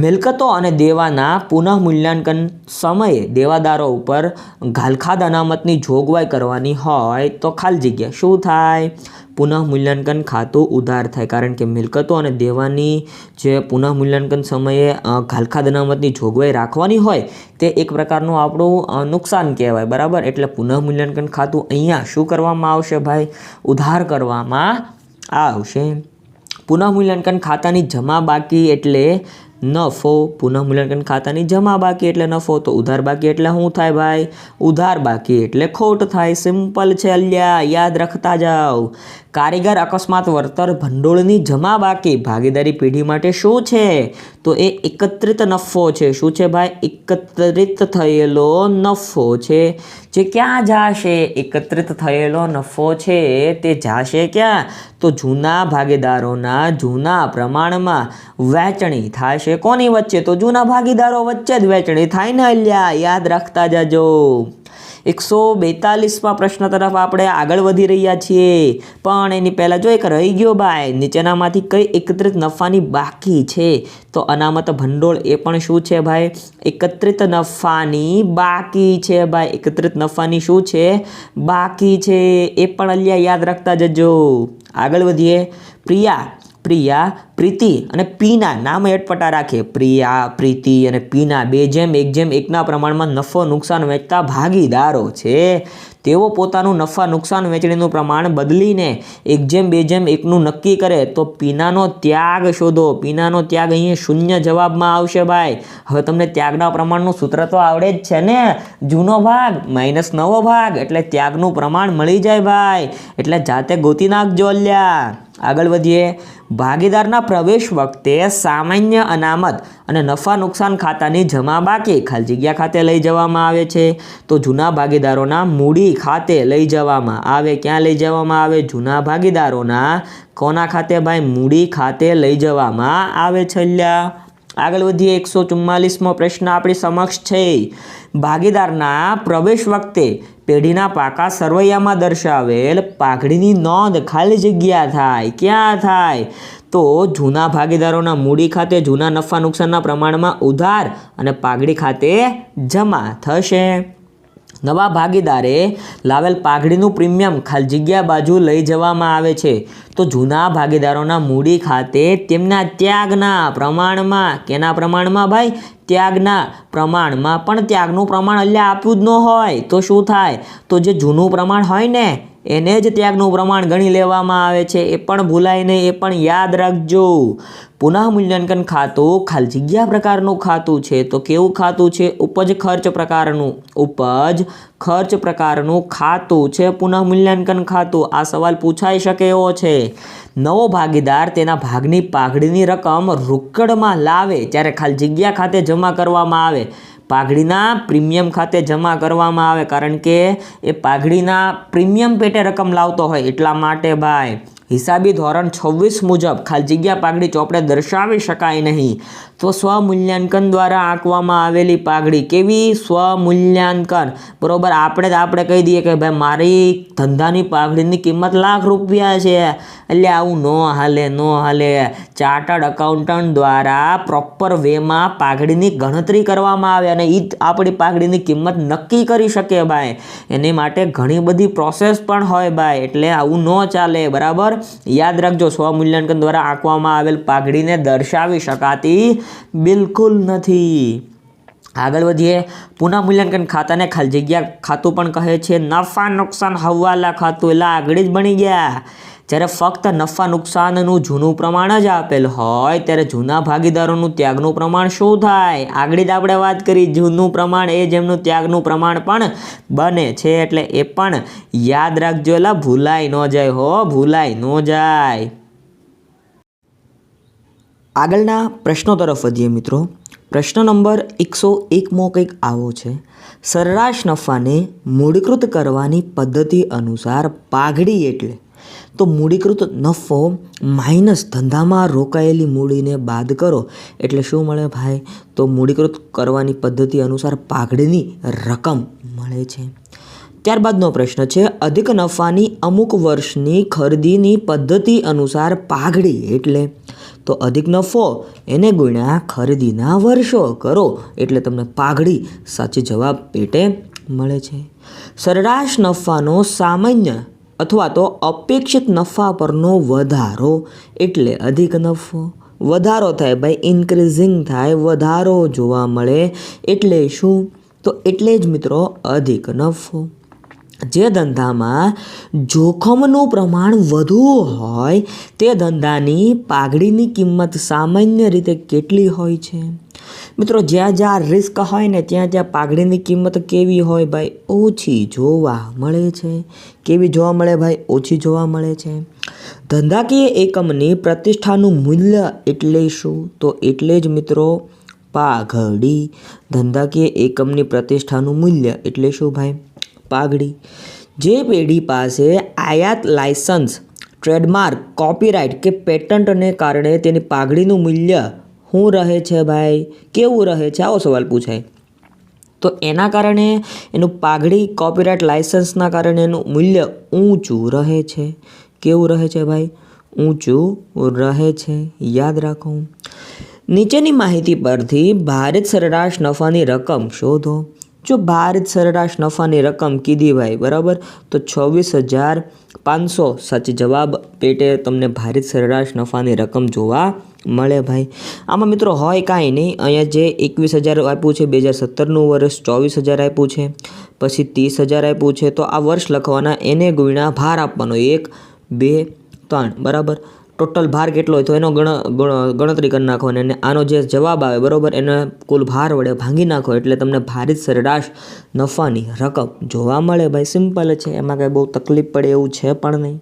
મિલકતો અને દેવાના પુનઃમૂલ્યાંકન સમયે દેવાદારો ઉપર ઘાલખાદ અનામતની જોગવાઈ કરવાની હોય તો ખાલી જગ્યા શું થાય? પુનઃમૂલ્યાંકન ખાતું ઉધાર થાય, કારણ કે મિલકતો અને દેવાની જે પુનઃમૂલ્યાંકન સમયે ઘાલખાદ અનામતની જોગવાઈ રાખવાની હોય તે એક પ્રકારનું આપણું નુકસાન કહેવાય, બરાબર. એટલે પુનઃમૂલ્યાંકન ખાતું અહીંયા શું કરવામાં આવશે ભાઈ? ઉધાર કરવામાં આવશે. પુનઃમૂલ્યાંકન ખાતાની જમા બાકી એટલે નફો. પુનઃમૂલ્યાંકન ખાતાની જમા બાકી એટલે નફો. તો ઉધાર બાકી એટલે શું થાય ભાઈ? ઉધાર બાકી એટલે ખોટ થાય. સિમ્પલ છે અલ્યા, યાદ રાખતા જાઓ. કારીગર અકસ્માત વળતર ભંડોળની જમા બાકી ભાગીદારી પેઢી માટે શું છે? તો એ એકત્રિત નફો છે. શું છે ભાઈ? એકત્રિત થયેલો નફો છે. જે ક્યાં જાશે? એકત્રિત થયેલો નફો છે તે જાશે ક્યાં? તો જૂના ભાગીદારોના જૂના પ્રમાણમાં વહેંચણી થશે. કોની વચ્ચે? તો જૂના ભાગીદારો વચ્ચે જ વહેંચણી થાય ને અલ્યા, યાદ રાખતા જાજો. 142માં પ્રશ્ન તરફ આપણે આગળ વધી રહ્યા છીએ, પણ એની પહેલાં જો એક રહી ગયો ભાઈ, નીચેનામાંથી કઈ એકત્રિત નફાની બાકી છે? તો અનામત ભંડોળ એ પણ શું છે ભાઈ? એકત્રિત નફાની બાકી છે ભાઈ. એકત્રિત નફાની શું છે? બાકી છે. એ પણ અલ્યા યાદ રાખતા જજો. આગળ વધીએ. પ્રિયા, પ્રીતિ અને પીના નામ એટપટા રાખે. પ્રિયા, પ્રીતિ અને પીના 2:1:1ના પ્રમાણમાં નફો નુકસાન વહેંચતા ભાગીદારો છે. તેઓ પોતાનું નફા નુકસાન વહેંચણીનું પ્રમાણ બદલીને 1:2:1નું નક્કી કરે તો પીનાનો ત્યાગ શોધો. પીનાનો ત્યાગ અહીંયા શૂન્ય જવાબમાં આવશે ભાઈ. હવે તમને ત્યાગના પ્રમાણનું સૂત્ર તો આવડે જ છે ને? જૂનો ભાગ માઇનસ નવો ભાગ એટલે ત્યાગનું પ્રમાણ મળી જાય ભાઈ. એટલે જાતે ગોતી નાખજો અલ્યા. આગળ વધીએ. ભાગીદારના પ્રવેશ વખતે સામાન્ય અનામત અને નફા નુકસાન ખાતાની જમા બાકી ખાલી જગ્યા ખાતે લઈ જવામાં આવે છે. તો જૂના ભાગીદારોના મૂડી ખાતે લઈ જવામાં આવે. ક્યાં લઈ જવામાં આવે? જૂના ભાગીદારોના કોના ખાતે ભાઈ? મૂડી ખાતે લઈ જવામાં આવે છે અલ્યા. આગળ વધીએ. 144મો પ્રશ્ન આપણી સમક્ષ છે. ભાગીદારના પ્રવેશ વખતે પેઢીના પાકા સરવૈયામાં દર્શાવેલ પાઘડીની નોંધ ખાલી જગ્યા થાય. ક્યાં થાય? તો જૂના ભાગીદારોના મૂડી ખાતે જૂના નફા નુકસાનના પ્રમાણમાં ઉધાર અને પાઘડી ખાતે જમા થશે. નવા ભાગીદારે લાવેલ પાઘડીનું પ્રીમિયમ ખાલી જગ્યા બાજુ લઈ જવામાં આવે છે. તો જૂના ભાગીદારોના મૂડી ખાતે તેમના ત્યાગના પ્રમાણમાં, કેના પ્રમાણમાં ભાઈ? ત્યાગના પ્રમાણમાં. પણ ત્યાગનું પ્રમાણ અલ્યા આપ્યું જ ન હોય તો શું થાય? તો જે જૂનું પ્રમાણ હોય ને એને જ ત્યાગનું પ્રમાણ ગણી લેવામાં આવે છે. એ પણ ભૂલાય નહીં, એ પણ યાદ રાખજો. પુનઃમૂલ્યાંકન ખાતું ખાલી જગ્યા પ્રકારનું ખાતું છે. તો કેવું ખાતું છે? ઉપજ ખર્ચ પ્રકારનું. ઉપજ ખર્ચ પ્રકારનું ખાતું છે પુનઃમૂલ્યાંકન ખાતું. આ સવાલ પૂછાઈ શકે એવો છે. નવો ભાગીદાર તેના ભાગની પાઘડીની રકમ રોકડમાં લાવે ત્યારે ખાલી જગ્યા ખાતે જમા કરવામાં આવે. પાઘડીના પ્રીમિયમ ખાતે જમા કરવામાં આવે, કારણ કે એ પાઘડીના પ્રીમિયમ પેટે રકમ લાવતો હોય એટલા માટે ભાઈ. હિસાબી ધોરણ 26 મુજબ ખાલી જગ્યા પાઘડી ચોપડે દર્શાવી શકાય નહીં. તો સ્વમૂલ્યાંકન દ્વારા આંકવામાં આવેલી પાઘડી કેવી? સ્વમૂલ્યાંકન. બરોબર. આપણે કહી દઈએ કે ભાઈ મારી ધંધાની પાઘડીની કિંમત ₹1,00,000 છે. એટલે આવું ન હાલે. ચાર્ટર્ડ એકાઉન્ટન્ટ દ્વારા પ્રોપર વેમાં પાઘડીની ગણતરી કરવામાં આવે અને એ આપણી પાઘડીની કિંમત નક્કી કરી શકે ભાઈ. એની માટે ઘણી બધી પ્રોસેસ પણ હોય ભાઈ. એટલે આવું ન ચાલે, બરાબર. યાદ રાખજો, સ્વમૂલ્યાંકન દ્વારા આંકવામાં આવેલ પાઘડીને દર્શાવી શકાતી બિલકુલ નથી. આગળ વધીએ. પુનઃ મૂલ્યાંકન ખાતાને ખાલી જગ્યા ખાતું પણ કહે છે. નફા નુકસાન હવાલા ખાતું એટલે આગળ જ બની ગયા. જ્યારે ફક્ત નફા નુકસાનનું જૂનું પ્રમાણ જ આપેલ હોય ત્યારે જૂના ભાગીદારોનું ત્યાગનું પ્રમાણ શું થાય? આગળ જ આપણે વાત કરી, જૂનું પ્રમાણ એ જેમનું ત્યાગનું પ્રમાણ પણ બને છે. એટલે એ પણ યાદ રાખજો, એટલે ભૂલાઈ ન જાય હો, ભૂલાઈ ન જાય. આગળના પ્રશ્નો તરફ વધીએ મિત્રો. પ્રશ્ન નંબર 101 કંઈક આવો છે. સરેરાશ નફાને મૂડીકૃત કરવાની પદ્ધતિ અનુસાર પાઘડી એટલે? તો મૂડીકૃત નફો માઇનસ ધંધામાં રોકાયેલી મૂડીને બાદ કરો એટલે શું મળે ભાઈ? તો મૂડીકૃત કરવાની પદ્ધતિ અનુસાર પાઘડીની રકમ મળે છે. ત્યારબાદનો પ્રશ્ન છે, અધિક નફાની અમુક વર્ષની ખરીદીની પદ્ધતિ અનુસાર પાઘડી એટલે? તો અધિક નફો એને ગુણ્યા ખરીદીના વર્ષો કરો એટલે તમને પાઘડી સાચી જવાબ પેટે મળે છે. સરેરાશ નફાનો સામાન્ય અથવા તો અપેક્ષિત નફા પરનો વધારો એટલે અધિક નફો. વધારો થાય ભાઈ, ઇન્ક્રીઝિંગ થાય, વધારો જોવા મળે એટલે શું? તો એટલે જ મિત્રો અધિક નફો. જે ધંધામાં જોખમનું પ્રમાણ વધુ હોય તે ધંધાની પાઘડીની કિંમત સામાન્ય રીતે કેટલી હોય છે? મિત્રો જ્યાં જ્યાં રિસ્ક હોય ને ત્યાં ત્યાં પાઘડીની કિંમત કેવી હોય ભાઈ? ઓછી જોવા મળે છે. કેવી જોવા મળે ભાઈ? ઓછી જોવા મળે છે. ધંધાકીય એકમની પ્રતિષ્ઠાનું મૂલ્ય એટલે શું? તો એટલે જ મિત્રો પાઘડી. ધંધાકીય એકમની પ્રતિષ્ઠાનું મૂલ્ય એટલે શું ભાઈ? પાઘડી. જે પેઢી પાસે આયાત લાયસન્સ, ટ્રેડમાર્ક, કોપીરાઇટ કે પેટન્ટને કારણે તેની પાઘડીનું મૂલ્ય શું રહે છે ભાઈ? કેવું રહે છે? આવો સવાલ પૂછાય. તો એના કારણે એનું પાઘડી, કોપીરાઇટ, લાયસન્સના કારણે એનું મૂલ્ય ઊંચું રહે છે. કેવું રહે છે ભાઈ? ઊંચું રહે છે. યાદ રાખો. નીચેની માહિતી પરથી ભારિત સરેરાશ નફાની રકમ શોધો. જો ભારિત સરેરાશ નફાની રકમ કીધી ભાઈ, બરાબર, તો 26,500 સાચી જવાબ પેટે તમને ભારિત સરેરાશ નફાની રકમ જોવા મળે ભાઈ. આમાં મિત્રો હોય કાંઈ નહીં. અહીંયા જે 21,000 આપ્યું છે 2017નું વર્ષ, 24,000 આપ્યું છે, પછી 30,000 આપ્યું છે. તો આ વર્ષ લખવાના, એને ગુણ્યા ભાર આપવાનો 1, 2, 3, બરાબર. ટોટલ ભાર કેટલો હોય તો એનો ગણતરી કરી નાખવાની અને આનો જે જવાબ આવે બરાબર એને કુલ ભાર વડે ભાંગી નાખો એટલે તમને ભારિત સરેરાશ નફાની રકમ જોવા મળે ભાઈ. સિમ્પલ છે, એમાં કંઈ બહુ તકલીફ પડે એવું છે પણ નહીં.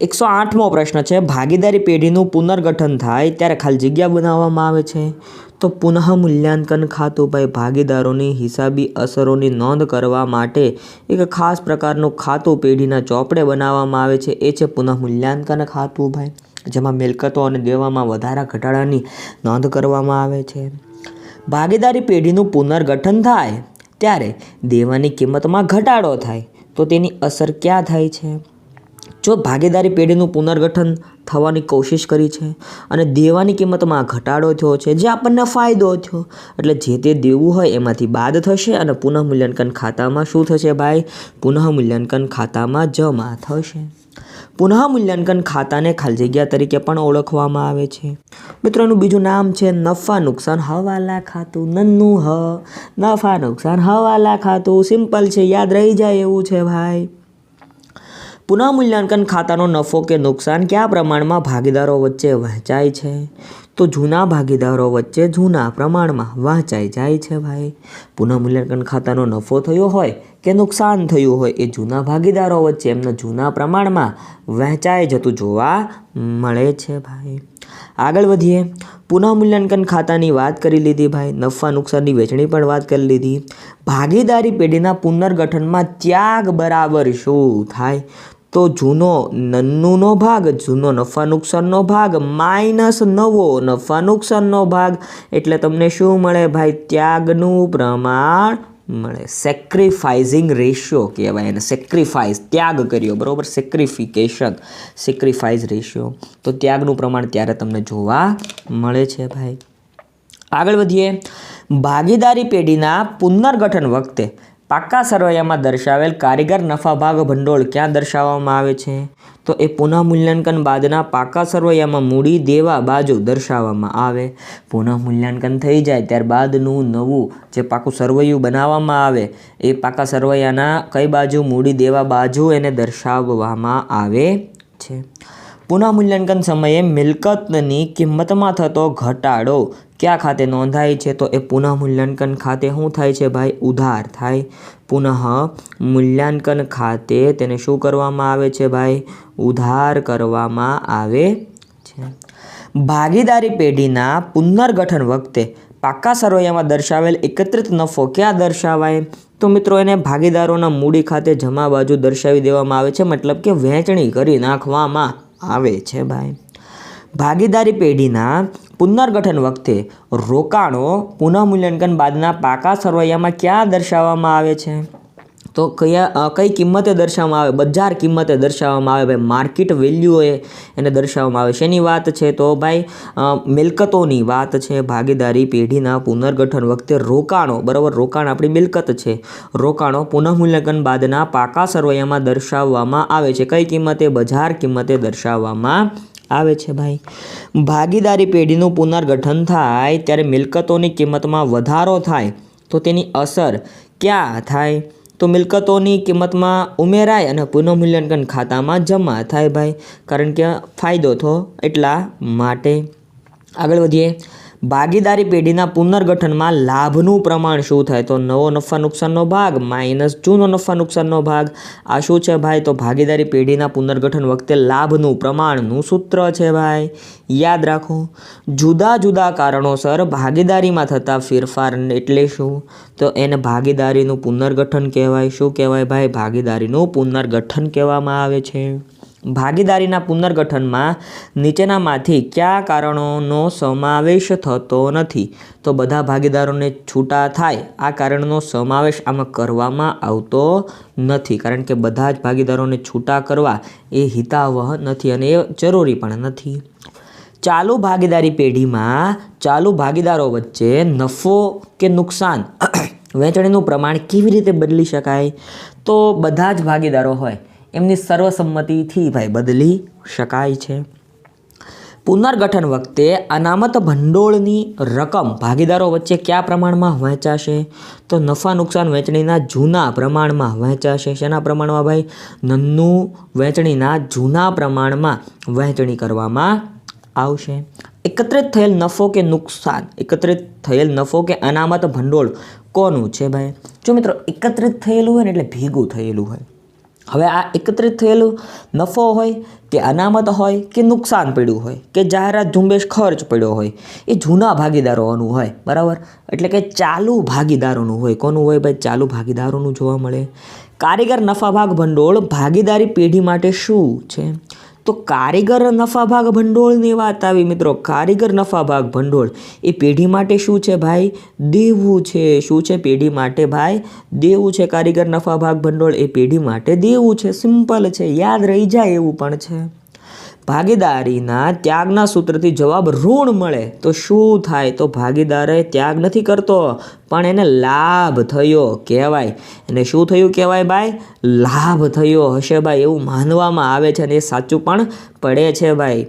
108મો પ્રશ્ન છે, ભાગીદારી પેઢીનું પુનર્ગઠન થાય ત્યારે ખાલી જગ્યા બનાવવામાં આવે છે. તો પુનઃ મૂલ્યાંકન ખાતું ભાઈ ભાગીદારોની હિસાબી અસરોની નોંધ કરવા માટે એક ખાસ પ્રકારનું ખાતું પેઢીના ચોપડે બનાવવામાં આવે છે. એ છે પુનઃ મૂલ્યાંકન ખાતું ભાઈ, જેમાં મિલકતો અને દેવામાં વધારા ઘટાડાની નોંધ કરવામાં આવે છે. ભાગીદારી પેઢીનું પુનર્ગઠન થાય ત્યારે દેવાની કિંમતમાં ઘટાડો થાય તો તેની અસર ક્યાં થાય છે? જો ભાગીદારી પેઢીનું પુનર્ગઠન થવાની કોશિશ કરી છે અને દેવાની કિંમતમાં ઘટાડો થયો છે, જે આપણને ફાયદો થયો, એટલે જે તે દેવું હોય એમાંથી બાદ થશે અને પુનઃ મૂલ્યાંકન ખાતામાં શું થશે ભાઈ? પુનઃ મૂલ્યાંકન ખાતામાં જમા થશે. પુનઃ મૂલ્યાંકન ખાતાને ખાલી જગ્યા તરીકે પણ ઓળખવામાં આવે છે. મિત્રો એનું બીજું નામ છે નફા નુકસાન હવાલા ખાતું. નન્નું હ, નફા નુકસાન હવાલા ખાતું. સિમ્પલ છે, યાદ રહી જાય એવું છે ભાઈ. પુનઃ મૂલ્યાંકન ખાતાનો નફો કે નુકસાન કયા પ્રમાણમાં ભાગીદારો વચ્ચે વહેંચાય છે? તો જૂના ભાગીદારો વચ્ચે જૂના પ્રમાણમાં વહેંચાઈ જાય છે ભાઈ. પુનઃ મૂલ્યાંકન ખાતાનો નફો થયો હોય કે નુકસાન થયું હોય એ જૂના ભાગીદારો વચ્ચે એમના જૂના પ્રમાણમાં વહેંચાઈ જતું જોવા મળે છે ભાઈ. આગળ વધીએ. પુનઃ મૂલ્યાંકન ખાતાની વાત કરી લીધી ભાઈ, નફા નુકસાનની વહેંચણી પણ વાત કરી લીધી. ભાગીદારી પેઢીના પુનર્ગઠનમાં ત્યાગ બરાબર શું થાય? તો જૂનો નન્નુનો ભાગ, જૂનો નફા નુકસાનનો ભાગ માઇનસ નવો નફા નુકસાનનો ભાગ એટલે તમને શું મળે ભાઈ? ત્યાગનું પ્રમાણ મળે. સેક્રિફાઇઝિંગ રેશિયો કહેવાય એને. સેક્રિફાઇસ, ત્યાગ કર્યો, બરાબર, સેક્રિફિકેશન, સેક્રિફાઇસ રેશિયો. તો ત્યાગનું પ્રમાણ ત્યારે તમને જોવા મળે છે ભાઈ. આગળ વધીએ. ભાગીદારી પેઢીના પુનર્ગઠન વખતે પાકા સરવૈયામાં દર્શાવેલ કારીગર નફા ભાગ ભંડોળ ક્યાં દર્શાવવામાં આવે છે? તો એ પુનઃમૂલ્યાંકન બાદના પાકા સરવૈયામાં મૂડી દેવા બાજુ દર્શાવવામાં આવે. પુનઃમૂલ્યાંકન થઈ જાય ત્યારબાદનું નવું જે પાકું સરવૈયું બનાવવામાં આવે એ પાકા સરવૈયાના કઈ બાજુ મૂડી દેવા બાજુ એને દર્શાવવામાં આવે છે. પુનઃમૂલ્યાંકન સમયે મિલકતની કિંમતમાં થતો ઘટાડો કયા ખાતે નોંધાય છે? તો એ પુનઃમૂલ્યાંકન ખાતે શું થાય છે ભાઈ? ઉધાર થાય. પુનઃ મૂલ્યાંકન ખાતે તેને શું કરવામાં આવે છે ભાઈ? ઉધાર કરવામાં આવે છે. ભાગીદારી પેઢીના પુનર્ગઠન વખતે પાકા સરવૈયામાં દર્શાવેલ એકત્રિત નફો ક્યાં દર્શાવાય? તો મિત્રો એને ભાગીદારોના મૂડી ખાતે જમા બાજુ દર્શાવી દેવામાં આવે છે, મતલબ કે વહેંચણી કરી નાખવામાં આવે છે ભાઈ. ભાગીદારી પેઢીના પુનર્ગઠન વખતે રોકાણો પુનઃમૂલ્યાંકન બાદના પાકા સરવૈયામાં ક્યાં દર્શાવવામાં આવે છે? તો કઈ કિંમતે દર્શાવવામાં આવે? બજાર કિંમતે દર્શાવવામાં આવે ભાઈ. માર્કેટ વેલ્યુએ એને દર્શાવવામાં આવે. શેની વાત છે? તો ભાઈ મિલકતોની વાત છે. ભાગીદારી પેઢીના પુનર્ગઠન વખતે રોકાણો, બરાબર, રોકાણ આપણી મિલકત છે, રોકાણો પુનઃમૂલ્યાંકન બાદના પાકા સરવૈયામાં દર્શાવવામાં આવે છે. કઈ કિંમતે? બજાર કિંમતે દર્શાવવામાં આવે છે ભાઈ. ભાગીદારી પેઢીનું પુનર્ગઠન થાય ત્યારે મિલકતોની કિંમતમાં વધારો થાય તો તેની અસર ક્યાં થાય? તો મિલકતોની કિંમતમાં ઉમેરાય અને પુનઃમૂલ્યાંકન ખાતામાં જમા થાય ભાઈ, કારણ કે ફાયદો થયો એટલા માટે. આગળ વધીએ. ભાગીદારી પેઢીના પુનર્ગઠનમાં લાભનું પ્રમાણ શું થાય? તો નવો નફા નુકસાનનો ભાગ માઇનસ જૂનો નફા નુકસાનનો ભાગ. આ શું છે ભાઈ? તો ભાગીદારી પેઢીના પુનર્ગઠન વખતે લાભનું પ્રમાણનું સૂત્ર છે ભાઈ, યાદ રાખો. જુદા જુદા કારણોસર ભાગીદારીમાં થતા ફેરફાર એટલે શું? તો એને ભાગીદારીનું પુનર્ગઠન કહેવાય. શું કહેવાય ભાઈ? ભાગીદારીનું પુનર્ગઠન કહેવામાં આવે છે. ભાગીદારીના પુનર્ગઠનમાં નીચેનામાંથી કયા કારણોનો સમાવેશ થતો નથી? તો બધા ભાગીદારોને છૂટા થાય આ કારણનો સમાવેશ આમાં કરવામાં આવતો નથી, કારણ કે બધા જ ભાગીદારોને છૂટા કરવા એ હિતાવહ નથી અને એ જરૂરી પણ નથી. ચાલુ ભાગીદારી પેઢીમાં ચાલુ ભાગીદારો વચ્ચે નફો કે નુકસાન વહેંચણીનું પ્રમાણ કેવી રીતે બદલી શકાય? તો બધા જ ભાગીદારો હોય એમની સર્વસંમતિથી ભાઈ બદલી શકાય છે. પુનર્ગઠન વખતે અનામત ભંડોળની રકમ ભાગીદારો વચ્ચે કયા પ્રમાણમાં વહેંચાશે? તો નફા નુકસાન વહેંચણીના જૂના પ્રમાણમાં વહેંચાશે. શેના પ્રમાણમાં ભાઈ? નન્નું વહેંચણીના જૂના પ્રમાણમાં વહેંચણી કરવામાં આવશે. એકત્રિત થયેલ નફો કે નુકસાન, એકત્રિત થયેલ નફો કે અનામત ભંડોળ કોનું છે ભાઈ? જો મિત્રો એકત્રિત થયેલું હોય ને એટલે ભેગું થયેલું હોય. હવે આ એકત્રિત થયેલું નફો હોય કે અનામત હોય કે નુકસાન પડ્યું હોય કે જાહેરાત ઝુંબેશ ખર્ચ પડ્યો હોય એ જૂના ભાગીદારોનું હોય, બરાબર, એટલે કે ચાલુ ભાગીદારોનું હોય. કોનું હોય ભાઈ? ચાલુ ભાગીદારોનું જોવા મળે. કારીગર નફા ભાગ ભંડોળ ભાગીદારી પેઢી માટે શું છે? તો કારીગર નફા ભાગ ભંડોળની વાત આવી મિત્રો. કારીગર નફા ભાગ ભંડોળ એ પેઢી માટે શું છે ભાઈ? દેવું છે. શું છે પેઢી માટે ભાઈ? દેવું છે. કારીગર નફા ભાગ ભંડોળ એ પેઢી માટે દેવું છે. સિમ્પલ છે, યાદ રહી જાય એવું પણ છે. ભાગીદારીના ત્યાગના સૂત્રથી જવાબ ઋણ મળે તો શું થાય? તો ભાગીદારે ત્યાગ નથી કરતો પણ એને લાભ થયો કહેવાય. એને શું થયું કહેવાય ભાઈ? લાભ થયો હશે ભાઈ એવું માનવામાં આવે છે અને એ સાચું પણ પડે છે ભાઈ.